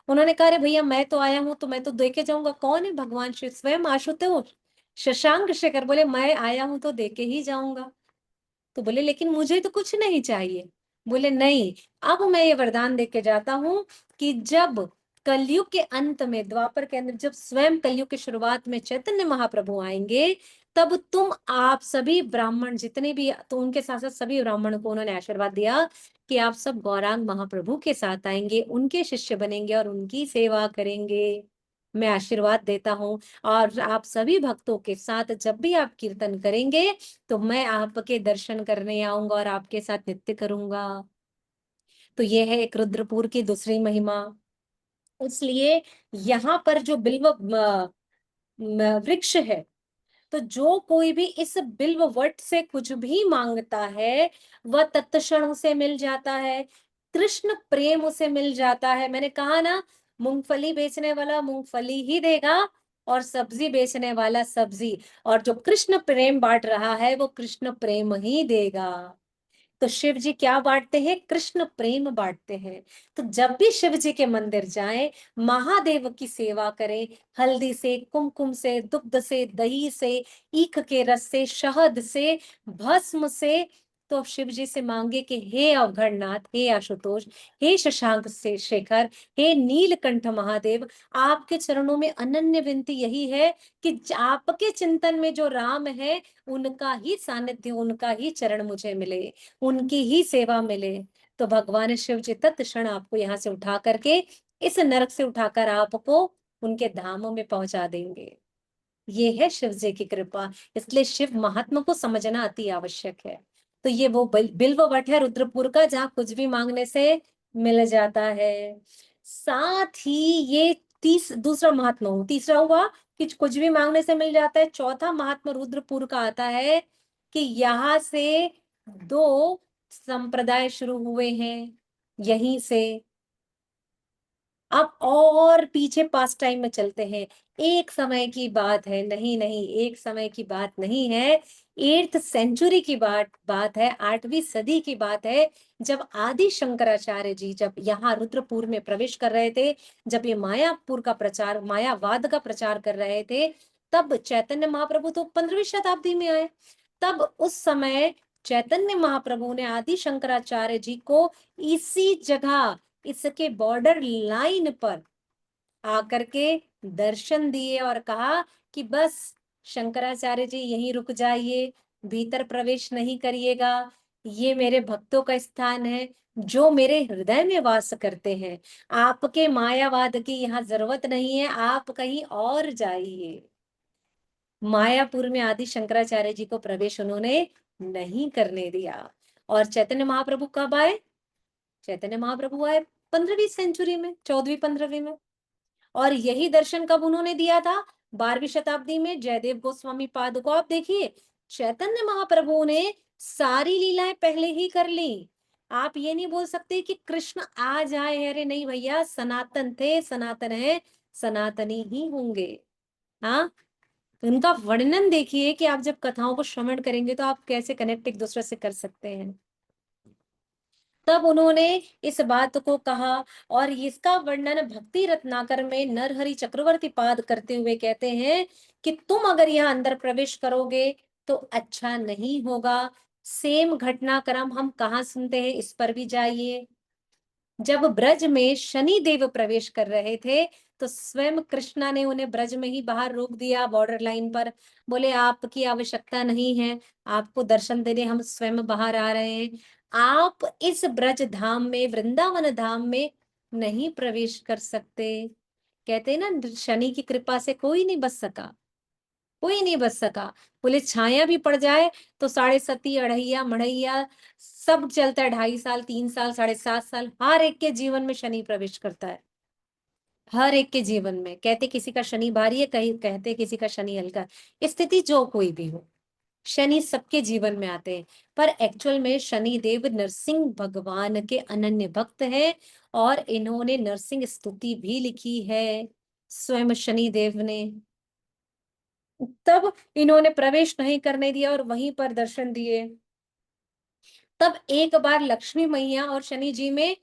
उन्होंने कहा अरे भैया मैं तो आया हूँ तो मैं तो दे के जाऊंगा। कौन है? भगवान शिव स्वयं आशुतोष शशांक शेखर। बोले मैं आया हूं तो दे के ही जाऊंगा। तो बोले लेकिन मुझे तो कुछ नहीं चाहिए। बोले नहीं, अब मैं ये वरदान दे के जाता हूं कि जब कलयुग के अंत में, द्वापर के अंदर, जब स्वयं कलयुग की शुरुआत में चैतन्य महाप्रभु आएंगे, तब तुम आप सभी ब्राह्मण जितने भी, तो उनके साथ साथ सभी ब्राह्मण को उन्होंने आशीर्वाद दिया कि आप सब गौरांग महाप्रभु के साथ आएंगे, उनके शिष्य बनेंगे और उनकी सेवा करेंगे। मैं आशीर्वाद देता हूँ। और आप सभी भक्तों के साथ जब भी आप कीर्तन करेंगे तो मैं आपके दर्शन करने आऊंगा और आपके साथ नृत्य करूंगा। तो ये है एक रुद्रपुर की दूसरी महिमा। इसलिए यहाँ पर जो बिल्व वृक्ष है, तो जो कोई भी इस बिल्व वट से कुछ भी मांगता है वह तत्क्षण उसे मिल जाता है। कृष्ण प्रेम उसे मिल जाता है। मैंने कहा ना, मूंगफली बेचने वाला मूंगफली ही देगा और सब्जी बेचने वाला सब्जी, और जो कृष्ण प्रेम बांट रहा है वो कृष्ण प्रेम ही देगा। तो शिव जी क्या बांटते हैं? कृष्ण प्रेम बांटते हैं। तो जब भी शिव जी के मंदिर जाएं, महादेव की सेवा करें, हल्दी से, कुमकुम से, दुग्ध से, दही से, ईख के रस से, शहद से, भस्म से, तो शिव जी से मांगे कि हे अवघड़नाथ, हे आशुतोष, हे शशांक से शेखर, हे नीलकंठ महादेव, आपके चरणों में अनन्य विनती यही है कि आपके चिंतन में जो राम है उनका ही सानिध्य, उनका ही चरण मुझे मिले, उनकी ही सेवा मिले। तो भगवान शिव जी तत्क्षण आपको यहाँ से उठा करके, इस नरक से उठाकर आपको उनके धामों में पहुंचा देंगे। ये है शिव जी की कृपा। इसलिए शिव महात्मा को समझना अति आवश्यक है। तो ये वो बिल्व वट है रुद्रपुर का, जहाँ कुछ भी मांगने से मिल जाता है। साथ ही ये दूसरा महात्मा हो, तीसरा हुआ कि कुछ भी मांगने से मिल जाता है। चौथा महात्मा रुद्रपुर का आता है कि यहाँ से दो संप्रदाय शुरू हुए हैं, यहीं से। अब और पीछे पास्ट टाइम में चलते हैं। एक समय की बात है, नहीं नहीं, एक समय की बात नहीं है, 8th सेंचुरी की बात है, 8वीं सदी की बात है, जब आदि शंकराचार्य जी जब यहाँ रुद्रपुर में प्रवेश कर रहे थे, जब ये मायापुर का प्रचार, मायावाद का प्रचार कर रहे थे, तब चैतन्य महाप्रभु तो 15वीं शताब्दी में आए। तब उस समय चैतन्य महाप्रभु ने आदि शंकराचार्य जी को इसी जगह, इसके बॉर्डर लाइन पर आकर के दर्शन दिए और कहा कि बस शंकराचार्य जी यहीं रुक जाइए, भीतर प्रवेश नहीं करिएगा, ये मेरे भक्तों का स्थान है जो मेरे हृदय में वास करते हैं, आपके मायावाद की यहाँ जरूरत नहीं है, आप कहीं और जाइए। मायापुर में आदि शंकराचार्य जी को प्रवेश उन्होंने नहीं करने दिया। और चैतन्य महाप्रभु कब आए? चैतन्य महाप्रभु आए 15वीं सेंचुरी में, 14वीं 15वीं में। और यही दर्शन कब उन्होंने दिया था? 12वीं शताब्दी में जयदेव गोस्वामी पाद को। आप देखिए, चैतन्य महाप्रभु ने सारी लीलाएं पहले ही कर ली। आप ये नहीं बोल सकते कि कृष्ण आज आए हैं, अरे नहीं भैया, सनातन थे, सनातन है, सनातनी ही होंगे। हाँ, उनका वर्णन देखिए कि आप जब कथाओं को श्रवण करेंगे तो आप कैसे कनेक्ट एक दूसरे से कर सकते हैं। तब उन्होंने इस बात को कहा, और इसका वर्णन भक्ति रत्नाकर में नरहरि चक्रवर्ती पाद करते हुए कहते हैं कि तुम अगर यहाँ अंदर प्रवेश करोगे तो अच्छा नहीं होगा। सेम घटनाक्रम हम कहाँ सुनते हैं, इस पर भी जाइए। जब ब्रज में शनि देव प्रवेश कर रहे थे तो स्वयं कृष्णा ने उन्हें ब्रज में ही बाहर रोक दिया, बॉर्डर लाइन पर। बोले आपकी आवश्यकता नहीं है, आपको दर्शन देने हम स्वयं बाहर आ रहे हैं, आप इस ब्रज धाम में, वृंदावन धाम में नहीं प्रवेश कर सकते। कहते हैं ना, शनि की कृपा से कोई नहीं बच सका, कोई नहीं बच सका। बोले छाया भी पड़ जाए तो 7.5 अढ़ैया मढ़ैया सब चलता है, 2.5 साल 3 साल 7.5 साल, हर एक के जीवन में शनि प्रवेश करता है, हर एक के जीवन में। कहते किसी का शनि भारी है, कहीं कहते किसी का शनि हल्का। स्थिति जो कोई भी हो, शनि सबके जीवन में आते हैं। पर एक्चुअल में शनि देव नरसिंह भगवान के अनन्य भक्त हैं, और इन्होंने नरसिंह स्तुति भी लिखी है स्वयं शनि देव ने। तब इन्होंने प्रवेश नहीं करने दिया और वहीं पर दर्शन दिए। तब एक बार लक्ष्मी मैया और शनि जी में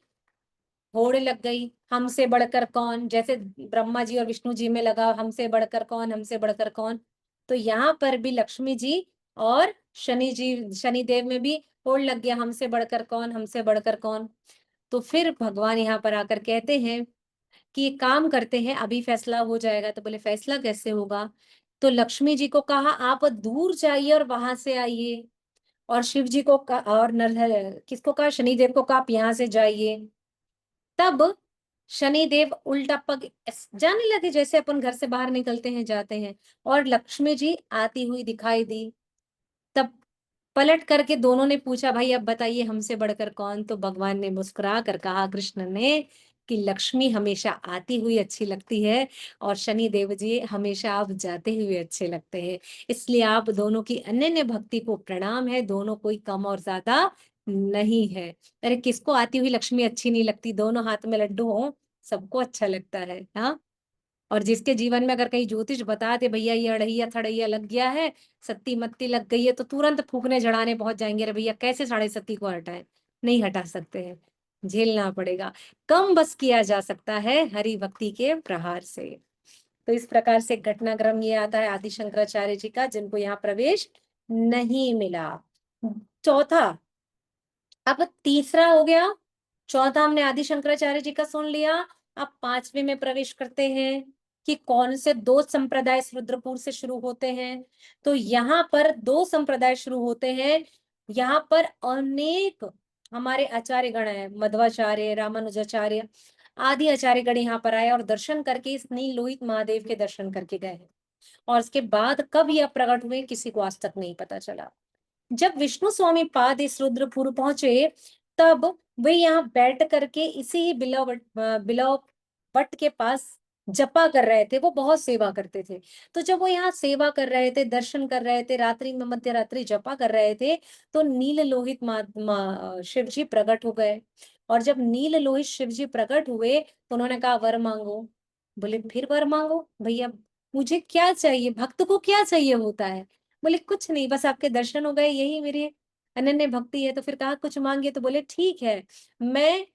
होड़ लग गई, हमसे बढ़कर कौन, जैसे ब्रह्मा जी और विष्णु जी में लगा हमसे बढ़कर कौन, हमसे बढ़कर कौन। तो यहाँ पर भी लक्ष्मी जी और शनि जी, शनि देव में भी होड़ लग गया, हमसे बढ़कर कौन, हमसे बढ़कर कौन। तो फिर भगवान यहाँ पर आकर कहते हैं कि एक काम करते हैं, अभी फैसला हो जाएगा। तो बोले फैसला कैसे होगा? तो लक्ष्मी जी को कहा आप दूर जाइए और वहां से आइए, और शिव जी को और नर किसको कहा, शनिदेव को कहा आप यहाँ से जाइए। तब शनिदेव उल्टा पग जाने लगे, जैसे अपन घर से बाहर निकलते हैं जाते हैं, और लक्ष्मी जी आती हुई दिखाई दी। तब पलट करके दोनों ने पूछा भाई अब बताइए हमसे बढ़कर कौन? तो भगवान ने मुस्कुरा कर कहा, कृष्ण ने, कि लक्ष्मी हमेशा आती हुई अच्छी लगती है और शनि देव जी हमेशा आप जाते हुए अच्छे लगते हैं, इसलिए आप दोनों की अनन्य भक्ति को प्रणाम है, दोनों कोई कम और ज्यादा नहीं है। अरे किसको आती हुई लक्ष्मी अच्छी नहीं लगती? दोनों हाथ में लड्डू हो सबको अच्छा लगता है। हाँ, और जिसके जीवन में अगर कहीं ज्योतिष बता दे भैया ये अड़ैया थड़ैया लग गया है, सत्ती मत्ती लग गई है, तो तुरंत फूकने जड़ाने पहुंच जाएंगे, अरे भैया कैसे 7.5 को हटाए? नहीं हटा सकते हैं, झेलना पड़ेगा। कम बस किया जा सकता है हरि भक्ति के प्रहार से। तो इस प्रकार से घटनाक्रम ये आता है आदि शंकराचार्य जी का, जिनको यहाँ प्रवेश नहीं मिला। चौथा, अब तीसरा हो गया, चौथा हमने आदि शंकराचार्य जी का सुन लिया। अब 5वें में प्रवेश करते हैं कि कौन से दो संप्रदाय रुद्रपुर से शुरू होते हैं। तो यहाँ पर दो संप्रदाय शुरू होते हैं। यहाँ पर अनेक हमारे आचार्य गण है, मध्वाचार्य, रामानुजाचार्य आदि आचार्य गण यहाँ पर आए और दर्शन करके इस नील लोहित महादेव के दर्शन करके गए हैं। और उसके बाद कब यह प्रकट हुए किसी को आज तक नहीं पता चला। जब विष्णु स्वामी पाद इस रुद्रपुर पहुंचे, तब वे यहाँ बैठ करके इसी ही बिलव वट के पास जपा कर रहे थे। वो बहुत सेवा करते थे। तो जब वो यहाँ सेवा कर रहे थे, दर्शन कर रहे थे, रात्रि में मध्य रात्रि जपा कर रहे थे, तो नील लोहित शिव जी प्रकट हो गए। और जब नील लोहित शिव जी प्रकट हुए तो उन्होंने कहा वर मांगो। बोले फिर वर मांगो भैया, मुझे क्या चाहिए, भक्त को क्या चाहिए होता है। बोले कुछ नहीं, बस आपके दर्शन हो गए, यही मेरी अनन्य भक्ति है। तो फिर कहा कुछ मांगे, तो बोले ठीक है, मैं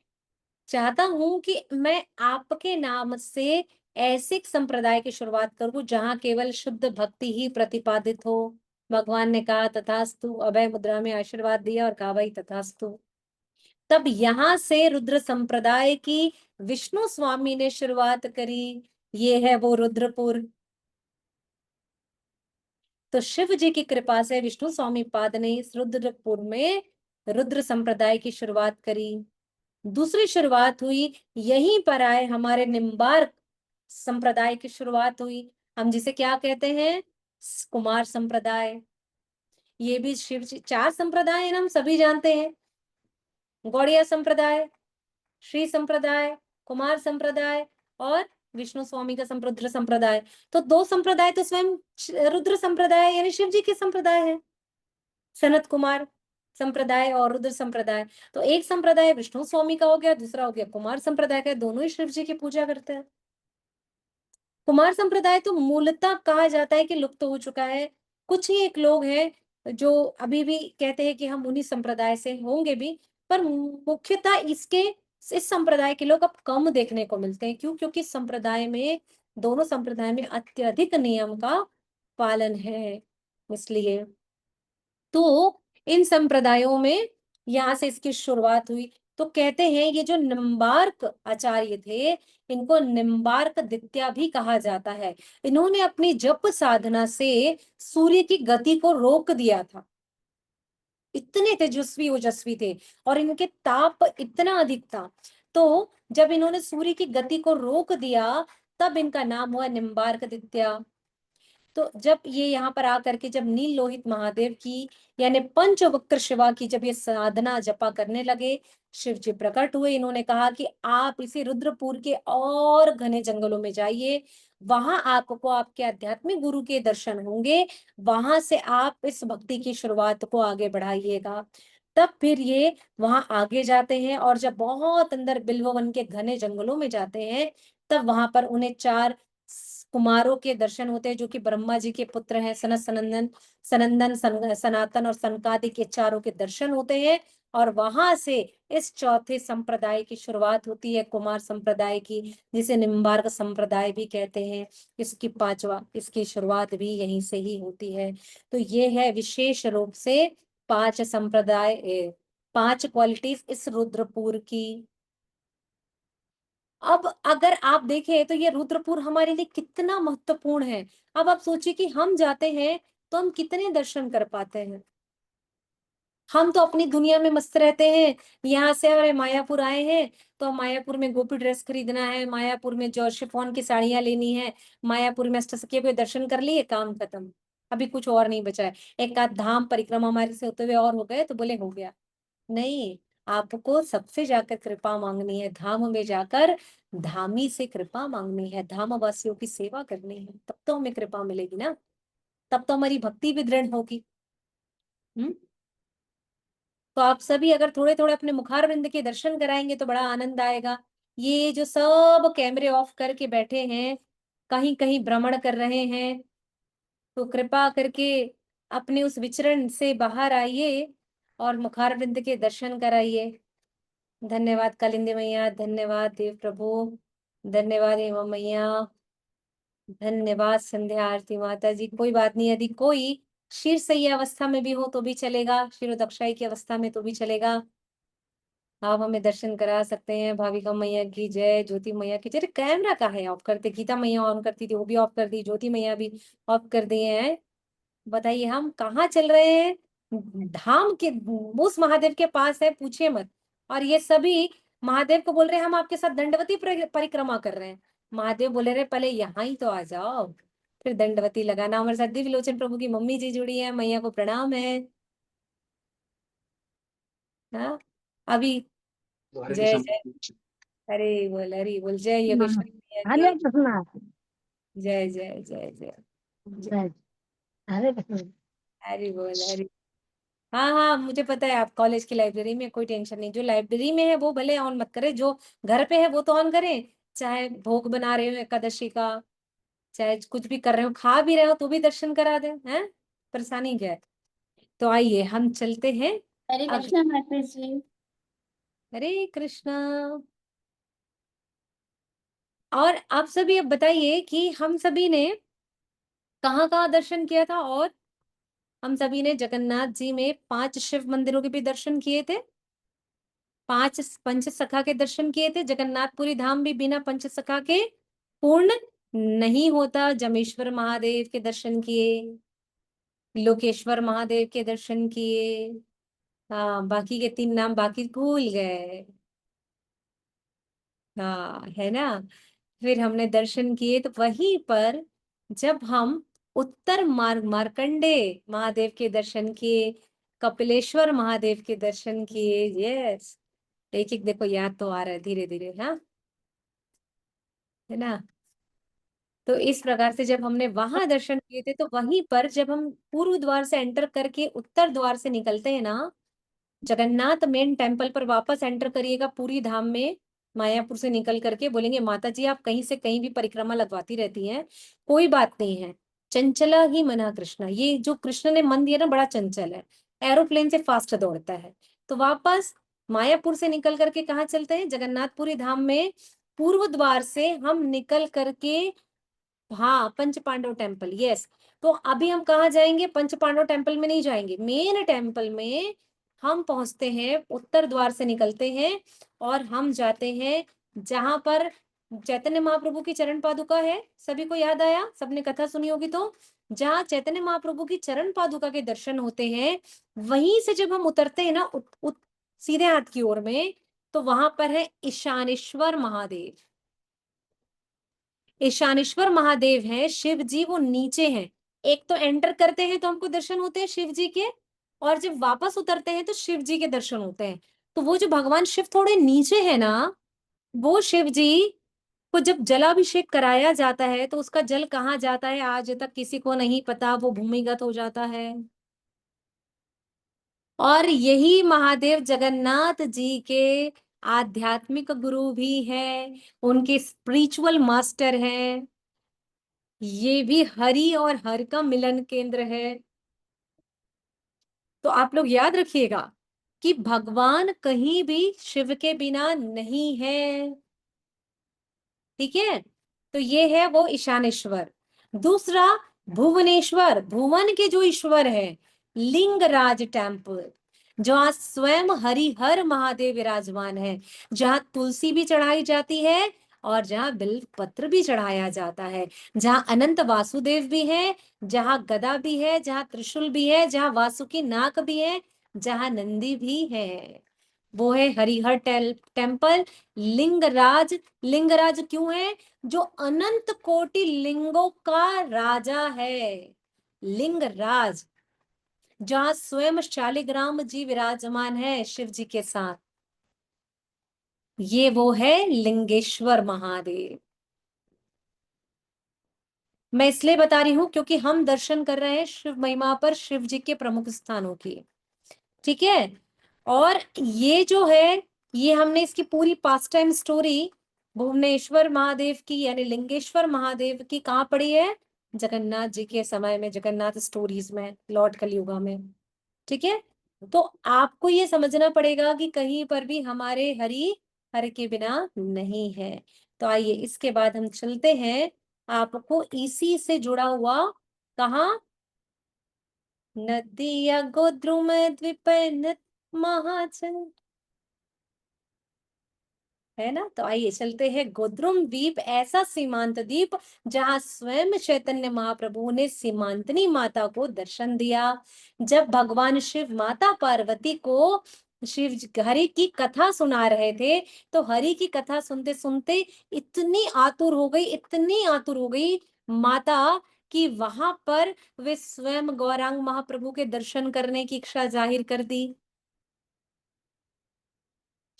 चाहता हूं कि मैं आपके नाम से ऐसे एक संप्रदाय की शुरुआत करूं जहां केवल शुद्ध भक्ति ही प्रतिपादित हो। भगवान ने कहा तथास्तु, अभय मुद्रा में आशीर्वाद दिया और कहा भाई तथास्तु। तब यहां से रुद्र संप्रदाय की विष्णु स्वामी ने शुरुआत करी। ये है वो रुद्रपुर। तो शिव जी की कृपा से विष्णु स्वामी पाद ने इस रुद्रपुर में रुद्र संप्रदाय की शुरुआत करी। दूसरी शुरुआत हुई, यहीं पर आए हमारे निम्बार्क संप्रदाय की शुरुआत हुई। हम जिसे क्या कहते हैं, कुमार संप्रदाय। ये भी शिव जी, 4 संप्रदाय हैं, हम सभी जानते हैं। गौड़िया संप्रदाय, श्री संप्रदाय, कुमार संप्रदाय और विष्णु स्वामी का रुद्र संप्रदाय। तो 2 संप्रदाय तो स्वयं रुद्र संप्रदाय यानी शिव जी के संप्रदाय है, सनत कुमार संप्रदाय और रुद्र संप्रदाय। तो एक संप्रदाय विष्णु स्वामी का हो गया, दूसरा हो गया कुमार संप्रदाय का। दोनों ही शिव जी की पूजा करते हैं। कुमार संप्रदाय तो मूलतः कहा जाता है कि लुप्त हो चुका है। कुछ ही एक लोग हैं जो अभी भी कहते हैं कि हम उन्हीं संप्रदाय से होंगे भी, पर मुख्यतः इस संप्रदाय के लोग अब कम देखने को मिलते हैं। क्यों? क्योंकि संप्रदाय में, दोनों संप्रदाय में अत्यधिक नियम का पालन है, इसलिए। तो इन संप्रदायों में यहाँ से इसकी शुरुआत हुई। तो कहते हैं ये जो निम्बार्क आचार्य थे, इनको निम्बार्क दित्या भी कहा जाता है। इन्होंने अपनी जप साधना से सूर्य की गति को रोक दिया था। इतने तेजस्वी ओजस्वी थे और इनके ताप इतना अधिक था। तो जब इन्होंने सूर्य की गति को रोक दिया, तब इनका नाम हुआ निम्बार्क दित्या। तो जब ये यहाँ पर आकर के जब नील लोहित महादेव की यानी पंचवक्र शिवा की जब ये साधना जपा करने लगे, शिव जी प्रकट हुए। इन्होंने कहा कि आप इसी रुद्रपुर के और घने जंगलों में जाइए, वहां आपको आपके आध्यात्मिक गुरु के दर्शन होंगे, वहां से आप इस भक्ति की शुरुआत को आगे बढ़ाइएगा। तब फिर ये वहां आगे जाते हैं और जब बहुत अंदर बिल्व वन के घने जंगलों में जाते हैं, तब वहां पर उन्हें 4 कुमारों के दर्शन होते हैं जो कि ब्रह्मा जी के पुत्र हैं। सनातन और सनकादि के चारों के दर्शन होते हैं। और वहां से इस चौथे संप्रदाय की शुरुआत होती है, कुमार संप्रदाय की, जिसे निम्बार्क संप्रदाय भी कहते हैं। इसकी शुरुआत भी यहीं से ही होती है। तो ये है विशेष रूप से 5 संप्रदाय, 5 क्वालिटीज इस रुद्रपुर की। अब अगर आप देखें तो ये रुद्रपुर हमारे लिए कितना महत्वपूर्ण है। अब आप सोचिए कि हम जाते हैं तो हम कितने दर्शन कर पाते हैं। हम तो अपनी दुनिया में मस्त रहते हैं। यहाँ से अरे मायापुर आए हैं तो मायापुर में गोपी ड्रेस खरीदना है, मायापुर में जॉर्ज शिफॉन की साड़ियां लेनी है, मायापुर में अष्टसखियों के दर्शन कर लिए, काम खत्म। अभी कुछ और नहीं बचा है। एक आध धाम परिक्रमा हमारे से होते हुए और हो गए तो बोले हो गया। नहीं, आपको सबसे जाकर कृपा मांगनी है, धाम में जाकर धामी से कृपा मांगनी है, धाम वासियों की सेवा करनी है। तब तो हमें कृपा मिलेगी ना, तब तो हमारी भक्ति भी दृढ़ होगी। तो आप सभी अगर थोड़े थोड़े अपने मुखारविंद के दर्शन कराएंगे तो बड़ा आनंद आएगा। ये जो सब कैमरे ऑफ करके बैठे हैं, कहीं कहीं भ्रमण कर रहे हैं, तो कृपा करके अपने उस विचरण से बाहर आइए और मुखारविंद के दर्शन कराइए। धन्यवाद कालिंदी मैया, धन्यवाद देव प्रभु, धन्यवाद हेमा मैया, धन्यवाद संध्या आरती माता जी। कोई बात नहीं, यदि कोई शीर सही अवस्था में भी हो तो भी चलेगा, शिरोदक्षाई की अवस्था में तो भी चलेगा। आप हमें दर्शन करा सकते हैं। भाविका मैया की जय, ज्योति मैया की जय। कैमरा का है ऑफ करते, गीता मैया ऑन करती थी वो भी ऑफ कर दी, ज्योति मैया भी ऑफ कर दिए हैं। बताइए हम कहाँ चल रहे हैं? धाम के उस महादेव के पास है, पूछिए मत। और ये सभी महादेव को बोल रहे हैं हम आपके साथ दंडवती परिक्रमा कर रहे हैं। महादेव बोले रहे पहले यहाँ ही तो आ जाओ, फिर दंडवती लगाना। हमारे साथ दिव्य लोचन प्रभु की मम्मी जी जुड़ी है, मैया को प्रणाम है। हाँ अभी जय जय, हरे बोल जय योगेश्वरी मैया हरे की कृष्णा। जय जय जय जय जय। हरे कृष्णा। हरि बोल हरि हाँ हाँ, मुझे पता है आप कॉलेज की लाइब्रेरी में, कोई टेंशन नहीं। जो लाइब्रेरी में है वो भले ऑन मत करे, जो घर पे है वो तो ऑन करें। चाहे भोग बना रहे हो एकादशी का, चाहे कुछ भी कर रहे हो, खा भी रहे हो, तो भी दर्शन करा दे। हैं, परेशानी क्या है? तो आइए हम चलते हैं। हरे अब कृष्णा माता जी। हरे कृष्णा। और आप सभी अब बताइए कि हम सभी ने कहाँ कहाँ दर्शन किया था। और हम सभी ने जगन्नाथ जी में 5 शिव मंदिरों के भी दर्शन किए थे, 5 पंच सखा के दर्शन किए थे। जगन्नाथपुरी धाम भी बिना पंच सखा के पूर्ण नहीं होता। जमेश्वर महादेव के दर्शन किए, लोकेश्वर महादेव के दर्शन किए। हाँ, बाकी के 3 नाम बाकी भूल गए। हाँ, है ना। फिर हमने दर्शन किए, तो वहीं पर जब हम उत्तर मार्कंडे महादेव के दर्शन किए, कपिलेश्वर महादेव के दर्शन किए। यस, एक एक देखो याद तो आ रहा है धीरे धीरे। हाँ, है ना। तो इस प्रकार से जब हमने वहां दर्शन किए थे, तो वहीं पर जब हम पूर्व द्वार से एंटर करके उत्तर द्वार से निकलते हैं ना, जगन्नाथ मेन टेम्पल पर वापस एंटर करिएगा पूरी धाम में। मायापुर से निकल करके बोलेंगे, माता जी आप कहीं से कहीं भी परिक्रमा लगवाती रहती हैं, कोई बात नहीं है, चंचला ही मना कृष्णा। ये जो कृष्ण ने मन दिया ना, बड़ा चंचल है, एरोप्लेन से फास्ट दौड़ता है। तो वापस मायापुर से निकल करके कहाँ चलते हैं, जगन्नाथपुरी धाम में पूर्व द्वार से हम निकल करके, हाँ, पंच पांडव टेम्पल। यस। तो अभी हम कहाँ जाएंगे, पंच पांडव टेम्पल में नहीं जाएंगे, मेन टेम्पल में हम पहुंचते हैं, उत्तर द्वार से निकलते हैं और हम जाते हैं जहां पर चैतन्य महाप्रभु की चरण पादुका है। सभी को याद आया, सबने कथा सुनी होगी। तो जहाँ चैतन्य महाप्रभु की चरण पादुका के दर्शन होते हैं, वहीं से जब हम उतरते हैं ना सीधे हाथ की ओर में, तो वहां पर है ईशानेश्वर महादेव। ईशानेश्वर महादेव हैं शिव जी, वो नीचे हैं। एक तो एंटर करते हैं तो हमको दर्शन होते हैं शिव जी के, और जब वापस उतरते हैं तो शिव जी के दर्शन होते हैं। तो वो जो भगवान शिव थोड़े नीचे है ना, वो शिव जी को जब जलाभिषेक कराया जाता है, तो उसका जल कहाँ जाता है आज तक किसी को नहीं पता, वो भूमिगत हो जाता है। और यही महादेव जगन्नाथ जी के आध्यात्मिक गुरु भी हैं, उनके स्पिरिचुअल मास्टर हैं। ये भी हरि और हर का मिलन केंद्र है। तो आप लोग याद रखिएगा कि भगवान कहीं भी शिव के बिना नहीं है। ठीक है। तो ये है वो ईशानेश्वर। दूसरा, भुवनेश्वर, भुवन के जो ईश्वर है, लिंगराज टेम्पल, जहाँ स्वयं हरिहर महादेव विराजमान है, जहाँ तुलसी भी चढ़ाई जाती है और जहाँ बिल्व पत्र भी चढ़ाया जाता है, जहाँ अनंत वासुदेव भी है, जहाँ गदा भी है, जहाँ त्रिशूल भी है, जहाँ वासुकी नाग भी है, जहाँ नंदी भी है, वो है हरिहर टेम्पल। लिंगराज, लिंगराज क्यों है, जो अनंत कोटि लिंगों का राजा है। लिंगराज, जहां स्वयं शालिग्राम जी विराजमान है शिव जी के साथ, ये वो है लिंगेश्वर महादेव। मैं इसलिए बता रही हूं क्योंकि हम दर्शन कर रहे हैं शिव महिमा पर शिव जी के प्रमुख स्थानों की। ठीक है। और ये जो है, ये हमने इसकी पूरी past time story Bhuvaneshwar Mahadev की यानी लिंगेश्वर महादेव की कहाँ पढ़ी है, जगन्नाथ जी के समय में, जगन्नाथ स्टोरीज में, लॉर्ड कलयुगा में। ठीक है। तो आपको ये समझना पड़ेगा कि कहीं पर भी हमारे हरि हर के बिना नहीं है। तो आइए इसके बाद हम चलते हैं आपको इसी से जुड़ा हुआ, कहाँ, नदिया गोद्रुम द्वीप महाचल, है ना। तो आइए चलते हैं गोद्रुम द्वीप, ऐसा सीमांत द्वीप जहां स्वयं चैतन्य महाप्रभु ने सीमांतनी माता को दर्शन दिया। जब भगवान शिव माता पार्वती को हरि की कथा सुना रहे थे, तो हरि की कथा सुनते सुनते इतनी आतुर हो गई, इतनी आतुर हो गई माता, कि वहां पर वे स्वयं गौरांग महाप्रभु के दर्शन करने की इच्छा जाहिर कर दी।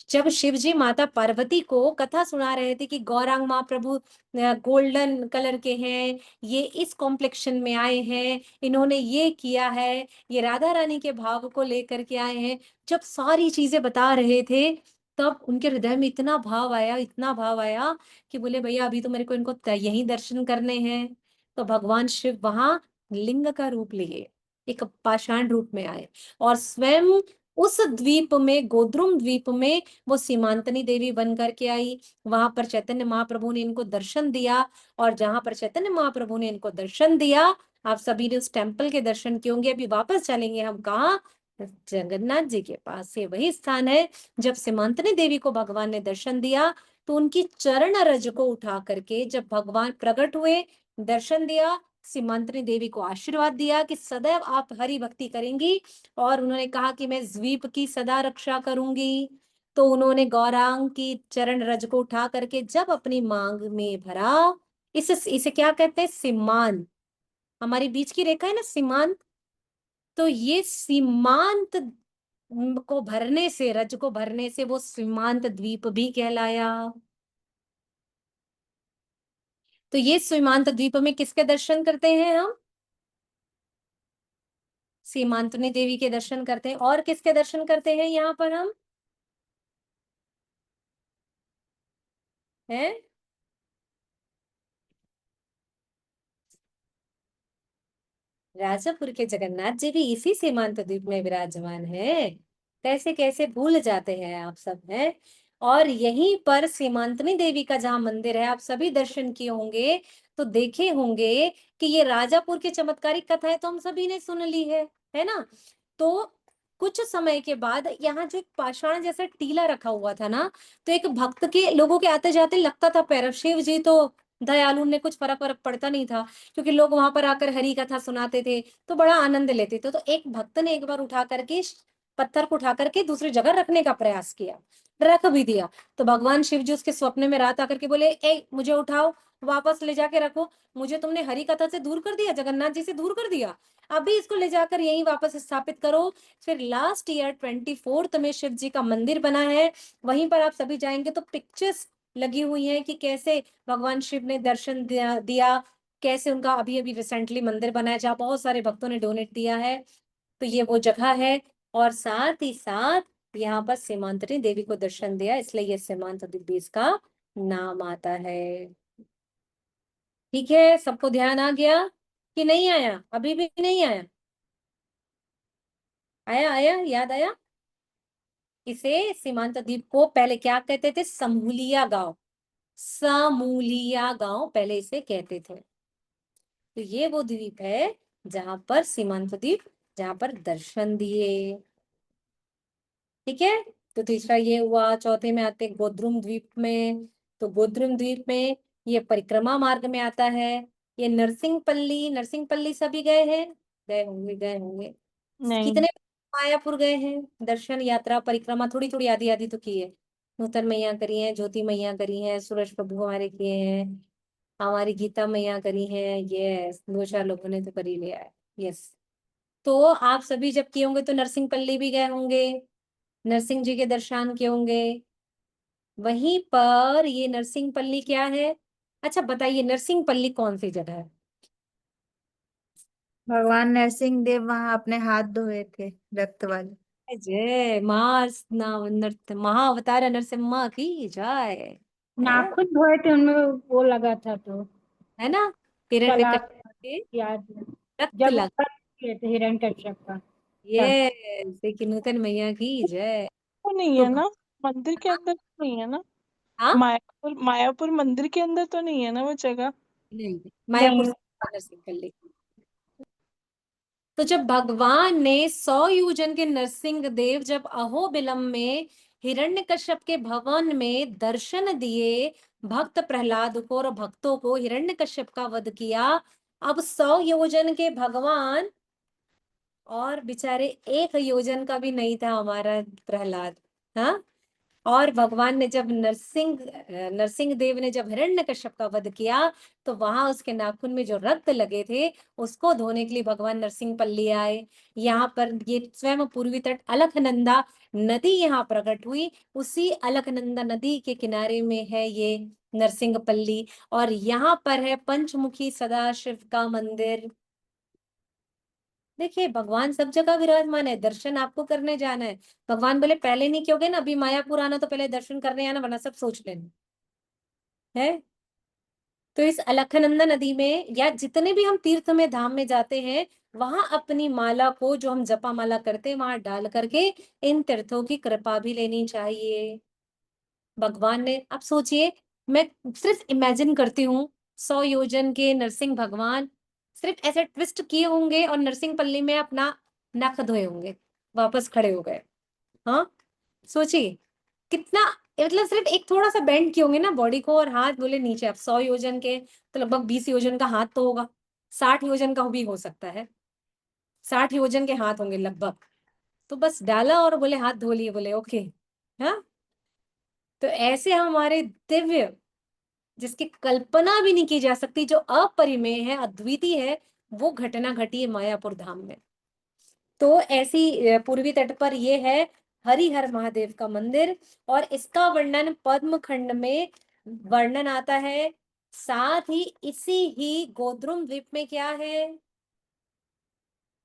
जब शिव जी माता पार्वती को कथा सुना रहे थे कि गौरांग महाप्रभु गोल्डन कलर के हैं, ये इस कॉम्प्लेक्शन में आए हैं, इन्होंने ये किया है, ये राधा रानी के भाव को लेकर के आए हैं, जब सारी चीजें बता रहे थे तब उनके हृदय में इतना भाव आया, इतना भाव आया कि बोले भैया अभी तो मेरे को इनको यही दर्शन करने हैं। तो भगवान शिव वहां लिंग का रूप लिए एक पाषाण रूप में आए और स्वयं उस द्वीप में, गोद्रुम द्वीप में वो सीमांतनी देवी बन करके आई। वहां पर चैतन्य महाप्रभु ने इनको दर्शन दिया और जहां पर चैतन्य महाप्रभु ने इनको दर्शन दिया, आप सभी ने उस टेम्पल के दर्शन किए होंगे। अभी वापस चलेंगे हम कहाँ, जगन्नाथ जी के पास। ये वही स्थान है जब सीमांतनी देवी को भगवान ने दर्शन दिया तो उनकी चरण रज को उठा करके जब भगवान प्रकट हुए, दर्शन दिया, सीमांतनी देवी को आशीर्वाद दिया कि सदैव आप हरि भक्ति करेंगी और उन्होंने कहा कि मैं द्वीप की सदा रक्षा करूंगी। तो उन्होंने गौरांग की चरण रज को उठा करके जब अपनी मांग में भरा, इसे क्या कहते हैं, सीमांत। हमारी बीच की रेखा है ना सीमांत, तो ये सीमांत को भरने से, रज को भरने से वो सीमांत द्वीप भी कहलाया। तो ये सीमांत द्वीप में किसके दर्शन करते हैं हम, सीमांतनी देवी के दर्शन करते हैं। और किसके दर्शन करते हैं यहाँ पर हम, हैं राजापुर के जगन्नाथ जी भी इसी सीमांत द्वीप में विराजमान है। कैसे कैसे भूल जाते हैं आप सब, हैं। और यहीं पर सीमांतनी देवी का जहाँ मंदिर है, आप सभी दर्शन किए होंगे तो देखे होंगे कि ये राजापुर की चमत्कारिक कथा है तो हम सभी ने सुन ली है ना। तो कुछ समय के बाद यहाँ जो एक पाषाण जैसा टीला रखा हुआ था ना, तो एक भक्त के लोगों के आते जाते लगता था पैर। शिव जी तो दयालु, ने कुछ फर्क वरक पड़ता नहीं था क्योंकि लोग वहां पर आकर हरि कथा सुनाते थे तो बड़ा आनंद लेते थे। तो एक भक्त ने एक बार उठा करके पत्थर को उठा करके दूसरी जगह रखने का प्रयास किया, रख भी दिया। तो भगवान शिव जी उसके स्वप्न में रात आकर के बोले, ए मुझे उठाओ, वापस ले जाके रखो, मुझे तुमने हरि कथा से दूर कर दिया, जगन्नाथ जी से दूर कर दिया, अभी इसको ले जाकर यहीं वापस स्थापित करो। फिर लास्ट ईयर 24 में शिव जी का मंदिर बना है, वहीं पर आप सभी जाएंगे तो पिक्चर्स लगी हुई हैं कि कैसे भगवान शिव ने दर्शन दिया, कैसे उनका अभी अभी रिसेंटली मंदिर बना है जहाँ बहुत सारे भक्तों ने डोनेट दिया है। तो ये वो जगह है और साथ ही साथ यहाँ पर सीमांतनी देवी को दर्शन दिया, इसलिए ये सीमांत देवी इसका नाम आता है। ठीक है, सबको ध्यान आ गया कि नहीं आया, अभी भी नहीं आया, आया आया, याद आया। इसे सीमांत द्वीप को पहले क्या कहते थे, समूलिया गांव, समूलिया गांव पहले इसे कहते थे। तो ये वो द्वीप है जहां पर सीमांत द्वीप, जहां पर दर्शन दिए। ठीक है, तो तीसरा ये हुआ। चौथे में आते गोद्रुम द्वीप में। तो गोद्रुम द्वीप में ये परिक्रमा मार्ग में आता है। ये नरसिंहपल्ली, नरसिंहपल्ली सभी गए हैं, गए होंगे, गए होंगे। नहीं। कितने मायापुर गए हैं, दर्शन यात्रा परिक्रमा थोड़ी थोड़ी आधी आधी तो की है। नूतन मैया करी है, ज्योति मैया करी है, सूरज प्रभु हमारे किए हैं, हमारी गीता मैया करी है, यस, दो चार लोगों ने तो कर ही लिया है, यस। तो आप सभी जब किए होंगे तो नरसिंहपल्ली भी गए होंगे, नरसिंह जी के दर्शन किए होंगे। वहीं पर ये नरसिंहपल्ली क्या है, अच्छा बताइए नरसिंहपल्ली कौन सी जगह है। भगवान नरसिंह देव वहां अपने हाथ धोए थे रक्त वाले। जय महाअवतार नरसिम्हा की जय। नाखून धोए थे उनमें वो लगा था तो है ना, हिरण्य तलाक के याद है। रक्त जब लगा। किए थे हिरण्यकश्यप का तब। ये देखिए नूतन मैया की जय। तो नहीं तो है ना, मंदिर के अंदर तो नहीं है ना, हाँ, मायापुर मायापुर मंदिर के अंदर तो नहीं है ना वो जगह। नहीं मायापुर नहीं, से नरसिंहपल्ली। तो जब भगवान ने 100 योजन के नरसिंह देव जब अहोबिलम में हिरण्यकश्यप के भवन में दर्शन दिए भक्त प्रहलाद को और भक्तों को, हिरण्यकश्यप का वध किया। अब 100 योजन के भगवान और बेचारे 1 योजन का भी नहीं था हमारा प्रहलाद, हाँ। और भगवान ने जब नरसिंह देव ने जब हिरण्यकश्यप का वध किया तो वहां उसके नाखून में जो रक्त लगे थे उसको धोने के लिए भगवान नरसिंह पल्ली आए। यहाँ पर ये स्वयं पूर्वी तट अलकनंदा नदी यहाँ प्रकट हुई, उसी अलकनंदा नदी के किनारे में है ये नरसिंह पल्ली। और यहाँ पर है पंचमुखी सदाशिव का मंदिर। देखिए भगवान सब जगह विराजमान है, दर्शन आपको करने जाना है। भगवान बोले पहले नहीं क्यों गए ना, अभी मायापुर आना तो पहले दर्शन करने आना, वरना सब सोच लेना है। तो इस अलकनंदा नदी में या जितने भी हम तीर्थ में धाम में जाते हैं, वहां अपनी माला को जो हम जपा माला करते हैं वहां डाल करके इन तीर्थों की कृपा भी लेनी चाहिए। भगवान ने, आप सोचिए, मैं सिर्फ इमेजिन करती हूँ 100 योजन के नरसिंह भगवान सिर्फ ऐसे ट्विस्ट किए होंगे और नरसिंह पल्ली में अपना नख धोए होंगे, वापस खड़े हो गए। हाँ सोचिए कितना, मतलब सिर्फ एक थोड़ा सा बेंड किए होंगे ना बॉडी को, और हाथ बोले नीचे। अब 100 योजन के तो लगभग 20 योजन का हाथ तो होगा, 60 योजन का भी हो सकता है, 60 योजन के हाथ होंगे लगभग। तो बस डाला और बोले हाथ धो लिए, बोले ओके। हाँ तो ऐसे हमारे दिव्य, जिसकी कल्पना भी नहीं की जा सकती, जो अपरिमेय है, अद्वितीय है, वो घटना घटी है मायापुर धाम में। तो ऐसी पूर्वी तट पर ये है हरिहर महादेव का मंदिर, और इसका वर्णन पद्म खंड में वर्णन आता है। साथ ही इसी ही गोद्रुम द्वीप में क्या है,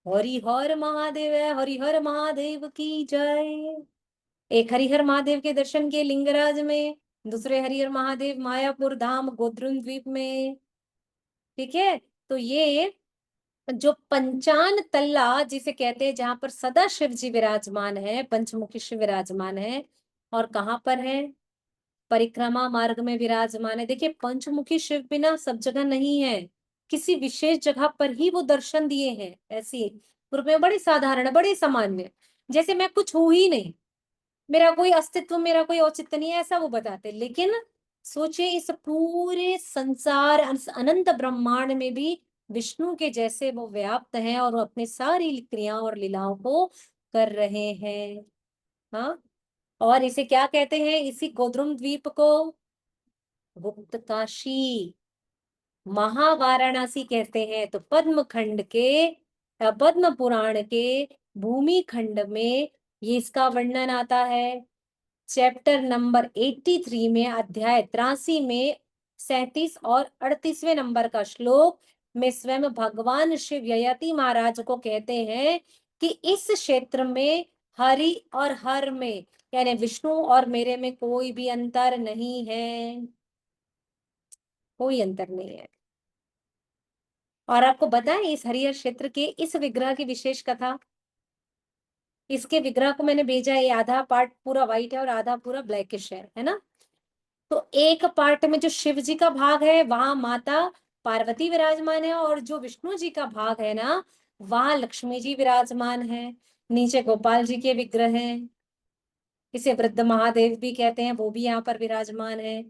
हरिहर महादेव है। हरिहर महादेव की जय। एक हरिहर महादेव के दर्शन के लिंगराज में, दूसरे हरिहर महादेव मायापुर धाम गोद्रुम द्वीप में। ठीक है, तो ये जो पंचान तल्ला जिसे कहते हैं, जहां पर सदा शिव जी विराजमान है, पंचमुखी शिव विराजमान है, और कहाँ पर है, परिक्रमा मार्ग में विराजमान है। देखिए पंचमुखी शिव बिना सब जगह नहीं है, किसी विशेष जगह पर ही वो दर्शन दिए हैं। ऐसी रूप में बड़ी साधारण, बड़े सामान्य, जैसे मैं कुछ हूं ही नहीं, मेरा कोई अस्तित्व, मेरा कोई औचित्य नहीं है, ऐसा वो बताते। लेकिन सोचिए इस पूरे संसार, अनंत ब्रह्मांड में भी विष्णु के जैसे वो व्याप्त हैं और वो अपनी सारी क्रियाओं और लीलाओं को कर रहे हैं। हाँ, और इसे क्या कहते हैं, इसी गोद्रुम द्वीप को गुप्त काशी, महावाराणसी कहते हैं। तो पद्म खंड के, पद्म पुराण के भूमि खंड में ये इसका वर्णन आता है। चैप्टर नंबर 83 में, अध्याय 83 में 37 और 38वें नंबर का श्लोक में स्वयं भगवान शिव ययाति महाराज को कहते हैं कि इस क्षेत्र में हरि और हर में, यानी विष्णु और मेरे में कोई भी अंतर नहीं है, कोई अंतर नहीं है। और आपको पता है इस हरिहर क्षेत्र के इस विग्रह की विशेष कथा, इसके विग्रह को मैंने भेजा है, आधा पार्ट पूरा व्हाइट है और आधा पूरा ब्लैकिश है ना। तो एक पार्ट में जो शिव जी का भाग है वहां माता पार्वती विराजमान है, और जो विष्णु जी का भाग है ना वहां लक्ष्मी जी विराजमान है। नीचे गोपाल जी के विग्रह हैं, इसे वृद्ध महादेव भी कहते हैं, वो भी यहाँ पर विराजमान है।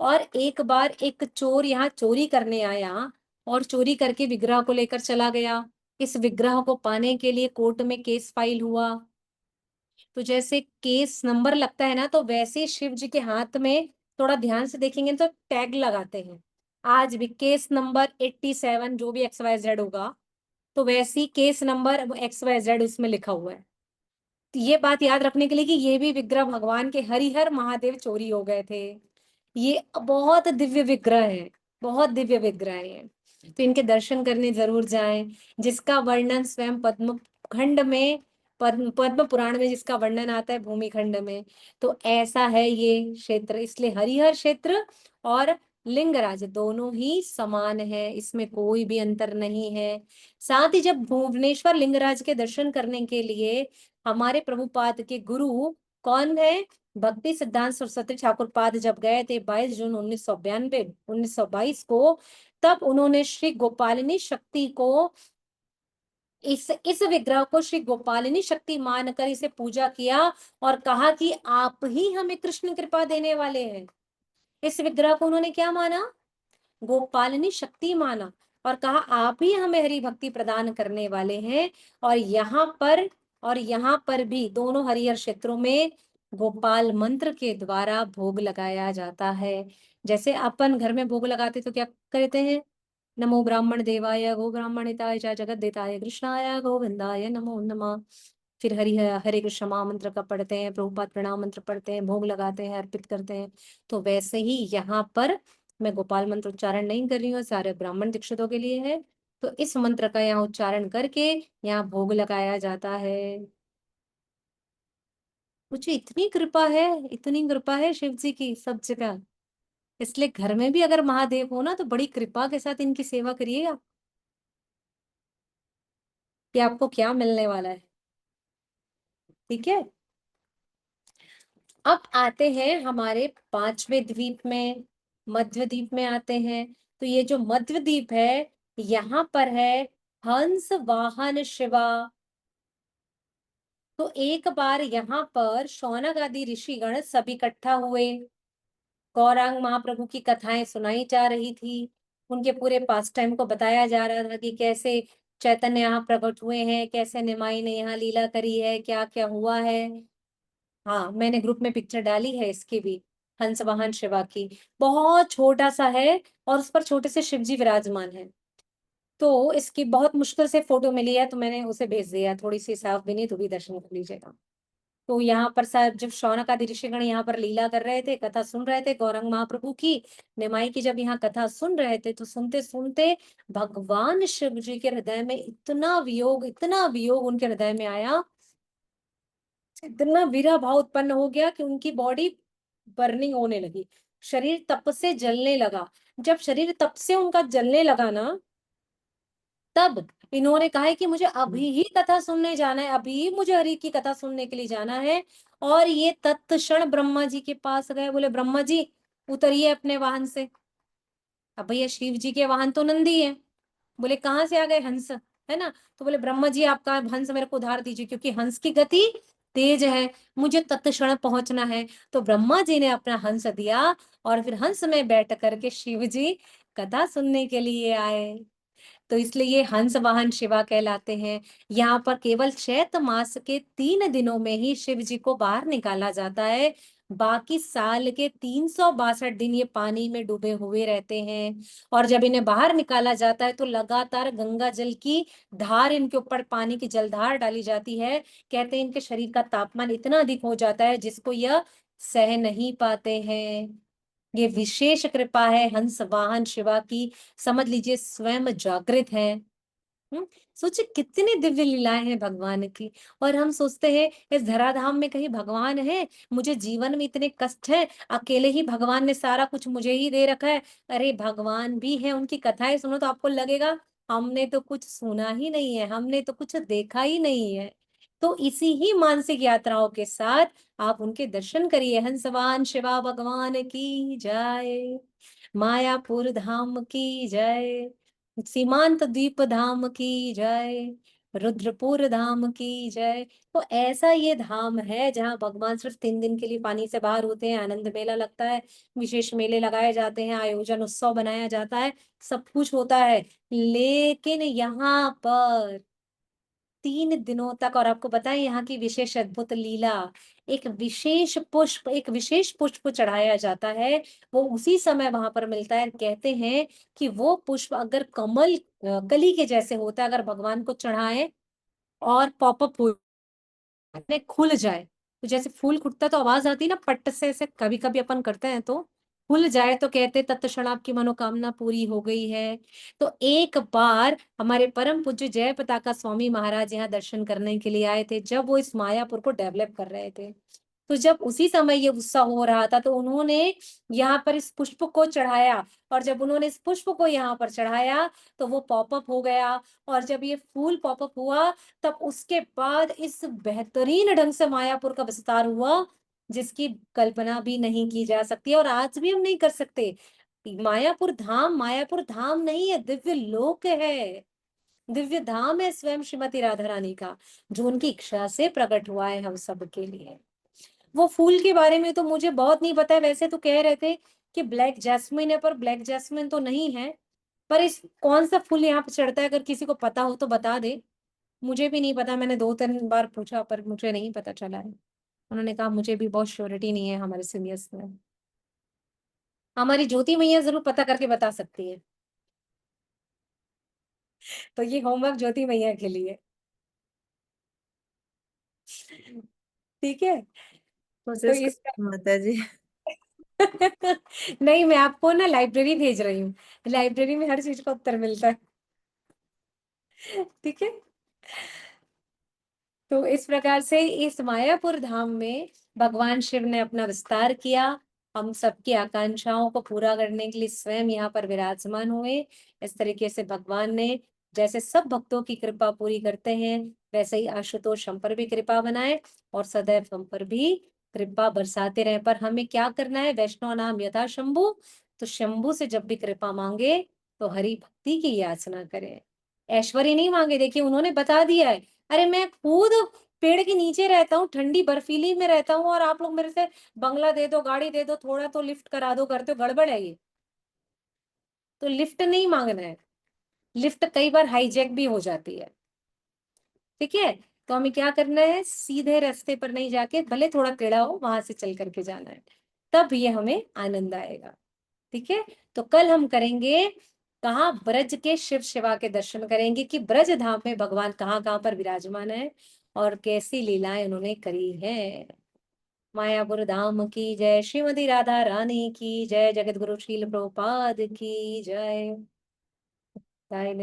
और एक बार एक चोर यहाँ चोरी करने आया और चोरी करके विग्रह को लेकर चला गया। इस विग्रह को पाने के लिए कोर्ट में केस फाइल हुआ। तो जैसे केस नंबर लगता है ना, तो वैसे शिव जी के हाथ में, थोड़ा ध्यान से देखेंगे तो टैग लगाते हैं। आज भी केस नंबर 87 जो भी XYZ होगा, तो वैसे ही केस नंबर XYZ उसमें लिखा हुआ है। तो ये बात याद रखने के लिए कि ये भी विग्रह भगवान के हरिहर महादेव चोरी हो गए थे। ये बहुत दिव्य विग्रह है, बहुत दिव्य विग्रह है, तो इनके दर्शन करने जरूर जाएं। जिसका वर्णन स्वयं पद्म खंड में, पद्म पुराण में जिसका वर्णन आता है भूमि खंड में। तो ऐसा है ये क्षेत्र, इसलिए हरिहर क्षेत्र और लिंगराज दोनों ही समान है, इसमें कोई भी अंतर नहीं है। साथ ही जब भुवनेश्वर लिंगराज के दर्शन करने के लिए हमारे प्रभुपाद के गुरु कौन है, भक्ति सिद्धांत सरस्वती ठाकुर पाद जब गए थे 22 जून 1922 को, तब उन्होंने श्री गोपालिनी शक्ति को, इस विग्रह को श्री गोपालिनी शक्ति मानकर इसे पूजा किया और कहा कि आप ही हमें कृष्ण कृपा देने वाले हैं। इस विग्रह को उन्होंने क्या माना, गोपालिनी शक्ति माना, और कहा आप ही हमें हरि भक्ति प्रदान करने वाले हैं। और यहाँ पर भी दोनों हरिहर क्षेत्रों में गोपाल मंत्र के द्वारा भोग लगाया जाता है। जैसे अपन घर में भोग लगाते तो क्या कहते हैं? नमो ब्राह्मण देवाय गो ब्राह्मणिताय च जगद्दिताय कृष्णाय गोविंदाय नमो नमः। फिर हरे कृष्ण महामंत्र का पढ़ते हैं, प्रभुपाद प्रणाम मंत्र पढ़ते हैं, भोग लगाते हैं, अर्पित करते हैं। तो वैसे ही यहाँ पर मैं गोपाल मंत्र उच्चारण नहीं कर रही हूँ, सारे ब्राह्मण दीक्षितों के लिए है। तो इस मंत्र का यहाँ उच्चारण करके यहाँ भोग लगाया जाता है। मुझे इतनी कृपा है शिव जी की सब जगह। इसलिए घर में भी अगर महादेव हो ना तो बड़ी कृपा के साथ इनकी सेवा करिएगा, कि आपको क्या मिलने वाला है। ठीक है, अब आते हैं हमारे 5वें द्वीप में, मध्य द्वीप में आते हैं। तो ये जो मध्य द्वीप है, यहाँ पर है हंस वाहन शिवा। तो एक बार यहाँ पर शौनक आदि ऋषिगण सब इकट्ठा हुए, गौरांग महाप्रभु की कथाएं सुनाई जा रही थी, उनके पूरे पास टाइम को बताया जा रहा था कि कैसे चैतन्य यहाँ प्रकट हुए हैं, कैसे निमाई ने यहाँ लीला करी है, क्या क्या हुआ है। हाँ, मैंने ग्रुप में पिक्चर डाली है इसकी भी, हंस वाहन शिवा की। बहुत छोटा सा है और उस पर छोटे से शिव जी विराजमान है। तो इसकी बहुत मुश्किल से फोटो मिली है, तो मैंने उसे भेज दिया। थोड़ी सी साफ भी नहीं तो भी दर्शन कर लीजिएगा। तो यहाँ पर साहब जब शौनक आदि ऋषिगण यहाँ पर लीला कर रहे थे, कथा सुन रहे थे गौरंग महाप्रभु की, निमाई की जब यहाँ कथा सुन रहे थे, तो सुनते सुनते भगवान शिव जी के हृदय में इतना वियोग उनके हृदय में आया, इतना वीरा भाव उत्पन्न हो गया कि उनकी बॉडी बर्निंग होने लगी, शरीर तप से जलने लगा। जब शरीर तप से उनका जलने लगा ना, तब इन्होंने कहा है कि मुझे अभी ही कथा सुनने जाना है, अभी मुझे हरि की कथा सुनने के लिए जाना है। और ये तत्क्षण ब्रह्मा जी के पास गए, बोले ब्रह्मा जी उतरिए अपने वाहन से। अब भैया शिव जी के वाहन तो नंदी है, बोले कहाँ से आ गए? हंस है ना। तो बोले ब्रह्मा जी आपका हंस मेरे को उधार दीजिए, क्योंकि हंस की गति तेज है, मुझे तत्क्षण पहुंचना है। तो ब्रह्मा जी ने अपना हंस दिया और फिर हंस में बैठ करके शिव जी कथा सुनने के लिए आए। तो इसलिए ये हंस वाहन शिवा कहलाते हैं। यहाँ पर केवल चैत मास के 3 दिनों में ही शिव जी को बाहर निकाला जाता है, बाकी साल के 362 दिन ये पानी में डूबे हुए रहते हैं। और जब इन्हें बाहर निकाला जाता है तो लगातार गंगा जल की धार इनके ऊपर, पानी की जलधार डाली जाती है। कहते हैं इनके शरीर का तापमान इतना अधिक हो जाता है जिसको यह सह नहीं पाते हैं। ये विशेष कृपा है हंस वाहन शिवा की, समझ लीजिए स्वयं जागृत है। सोचिए कितनी दिव्य लीलाएं हैं भगवान की। और हम सोचते हैं इस धराधाम में कहीं भगवान है, मुझे जीवन में इतने कष्ट है, अकेले ही भगवान ने सारा कुछ मुझे ही दे रखा है। अरे भगवान भी है, उनकी कथाएं सुनो तो आपको लगेगा हमने तो कुछ सुना ही नहीं है, हमने तो कुछ देखा ही नहीं है। तो इसी ही मानसिक यात्राओं के साथ आप उनके दर्शन करिए। हंसवान शिवा भगवान की जय, मायापुर धाम की जय, सीमांत द्वीप धाम की जय, रुद्रपुर धाम की जय। तो ऐसा ये धाम है जहाँ भगवान सिर्फ 3 दिन के लिए पानी से बाहर होते हैं, आनंद मेला लगता है, विशेष मेले लगाए जाते हैं, आयोजन उत्सव बनाया जाता है, सब कुछ होता है। लेकिन यहाँ पर 3 दिनों तक, और आपको पता है यहाँ की विशेष अद्भुत लीला, एक विशेष पुष्प चढ़ाया जाता है, वो उसी समय वहां पर मिलता है। कहते हैं कि वो पुष्प अगर कली के जैसे होता है, अगर भगवान को चढ़ाए और पॉपअप हो खुल जाए, तो जैसे फूल फूटता है तो आवाज आती है ना पट्ट से, ऐसे कभी कभी अपन करते हैं तो खुल जाए, तो कहते हैं तत्क्षण आपकी मनोकामना पूरी हो गई है। तो एक बार हमारे परम पूज्य जय पताका स्वामी महाराज यहाँ दर्शन करने के लिए आए थे, जब वो इस मायापुर को डेवलप कर रहे थे। तो जब उसी समय ये उत्सव हो रहा था तो उन्होंने यहाँ पर इस पुष्प को चढ़ाया, और जब उन्होंने इस पुष्प को यहाँ पर चढ़ाया तो वो पॉपअप हो गया। और जब ये फूल पॉपअप हुआ तब उसके बाद इस बेहतरीन ढंग से मायापुर का विस्तार हुआ, जिसकी कल्पना भी नहीं की जा सकती और आज भी हम नहीं कर सकते। मायापुर धाम नहीं है, दिव्य लोक है, दिव्य धाम है स्वयं श्रीमती राधा रानी का, जो उनकी इच्छा से प्रकट हुआ है हम सब के लिए। वो फूल के बारे में तो मुझे बहुत नहीं पता है, वैसे तो कह रहे थे कि ब्लैक जैस्मिन है, पर ब्लैक जैस्मिन तो नहीं है। पर इस कौन सा फूल यहाँ पे चढ़ता है, अगर किसी को पता हो तो बता दे। मुझे भी नहीं पता, मैंने 2-3 बार पूछा पर मुझे नहीं पता चला है। उन्होंने कहा मुझे भी बहुत श्योरिटी नहीं है हमारे सीनियर्स में। हमारी ज्योति मैया जरूर पता करके बता सकती है। तो ये होमवर्क ज्योति मैया के लिए, ठीक है। तो कोशिश इस करूंगी माता जी। नहीं, मैं आपको ना लाइब्रेरी भेज रही हूँ, लाइब्रेरी में हर चीज का उत्तर मिलता है, ठीक है। तो इस प्रकार से इस मायापुर धाम में भगवान शिव ने अपना विस्तार किया। हम सबकी आकांक्षाओं को पूरा करने के लिए स्वयं यहाँ पर विराजमान हुए। इस तरीके से भगवान ने जैसे सब भक्तों की कृपा पूरी करते हैं, वैसे ही आशुतोष हम पर भी कृपा बनाए और सदैव हम पर भी कृपा बरसाते रहे। पर हमें क्या करना है? वैष्णव नाम यथा शंभु, तो शंभु से जब भी कृपा मांगे तो हरि भक्ति की याचना करें, ऐश्वर्य नहीं मांगे। देखिए उन्होंने बता दिया है, अरे मैं खुद पेड़ के नीचे रहता हूँ, ठंडी बर्फीली में रहता हूँ, और आप लोग मेरे से बंगला दे दो, गाड़ी दे दो, थोड़ा तो लिफ्ट करा दो, करते हो, गड़बड़ है ये। तो लिफ्ट नहीं मांगना है, लिफ्ट कई बार हाईजैक भी हो जाती है, ठीक है। तो हमें क्या करना है? सीधे रास्ते पर नहीं जाके, भले थोड़ा टेढ़ा हो, वहां से चल करके जाना है, तब ये हमें आनंद आएगा, ठीक है। तो कल हम करेंगे कहाँ? ब्रज के शिव शिवा के दर्शन करेंगे कि ब्रज धाम में भगवान कहाँ कहाँ पर विराजमान है और कैसी लीलाएं उन्होंने करी है। मायापुर धाम की जय, श्रीमती राधा रानी की जय, जगत गुरु श्रील प्रभुपाद की जय।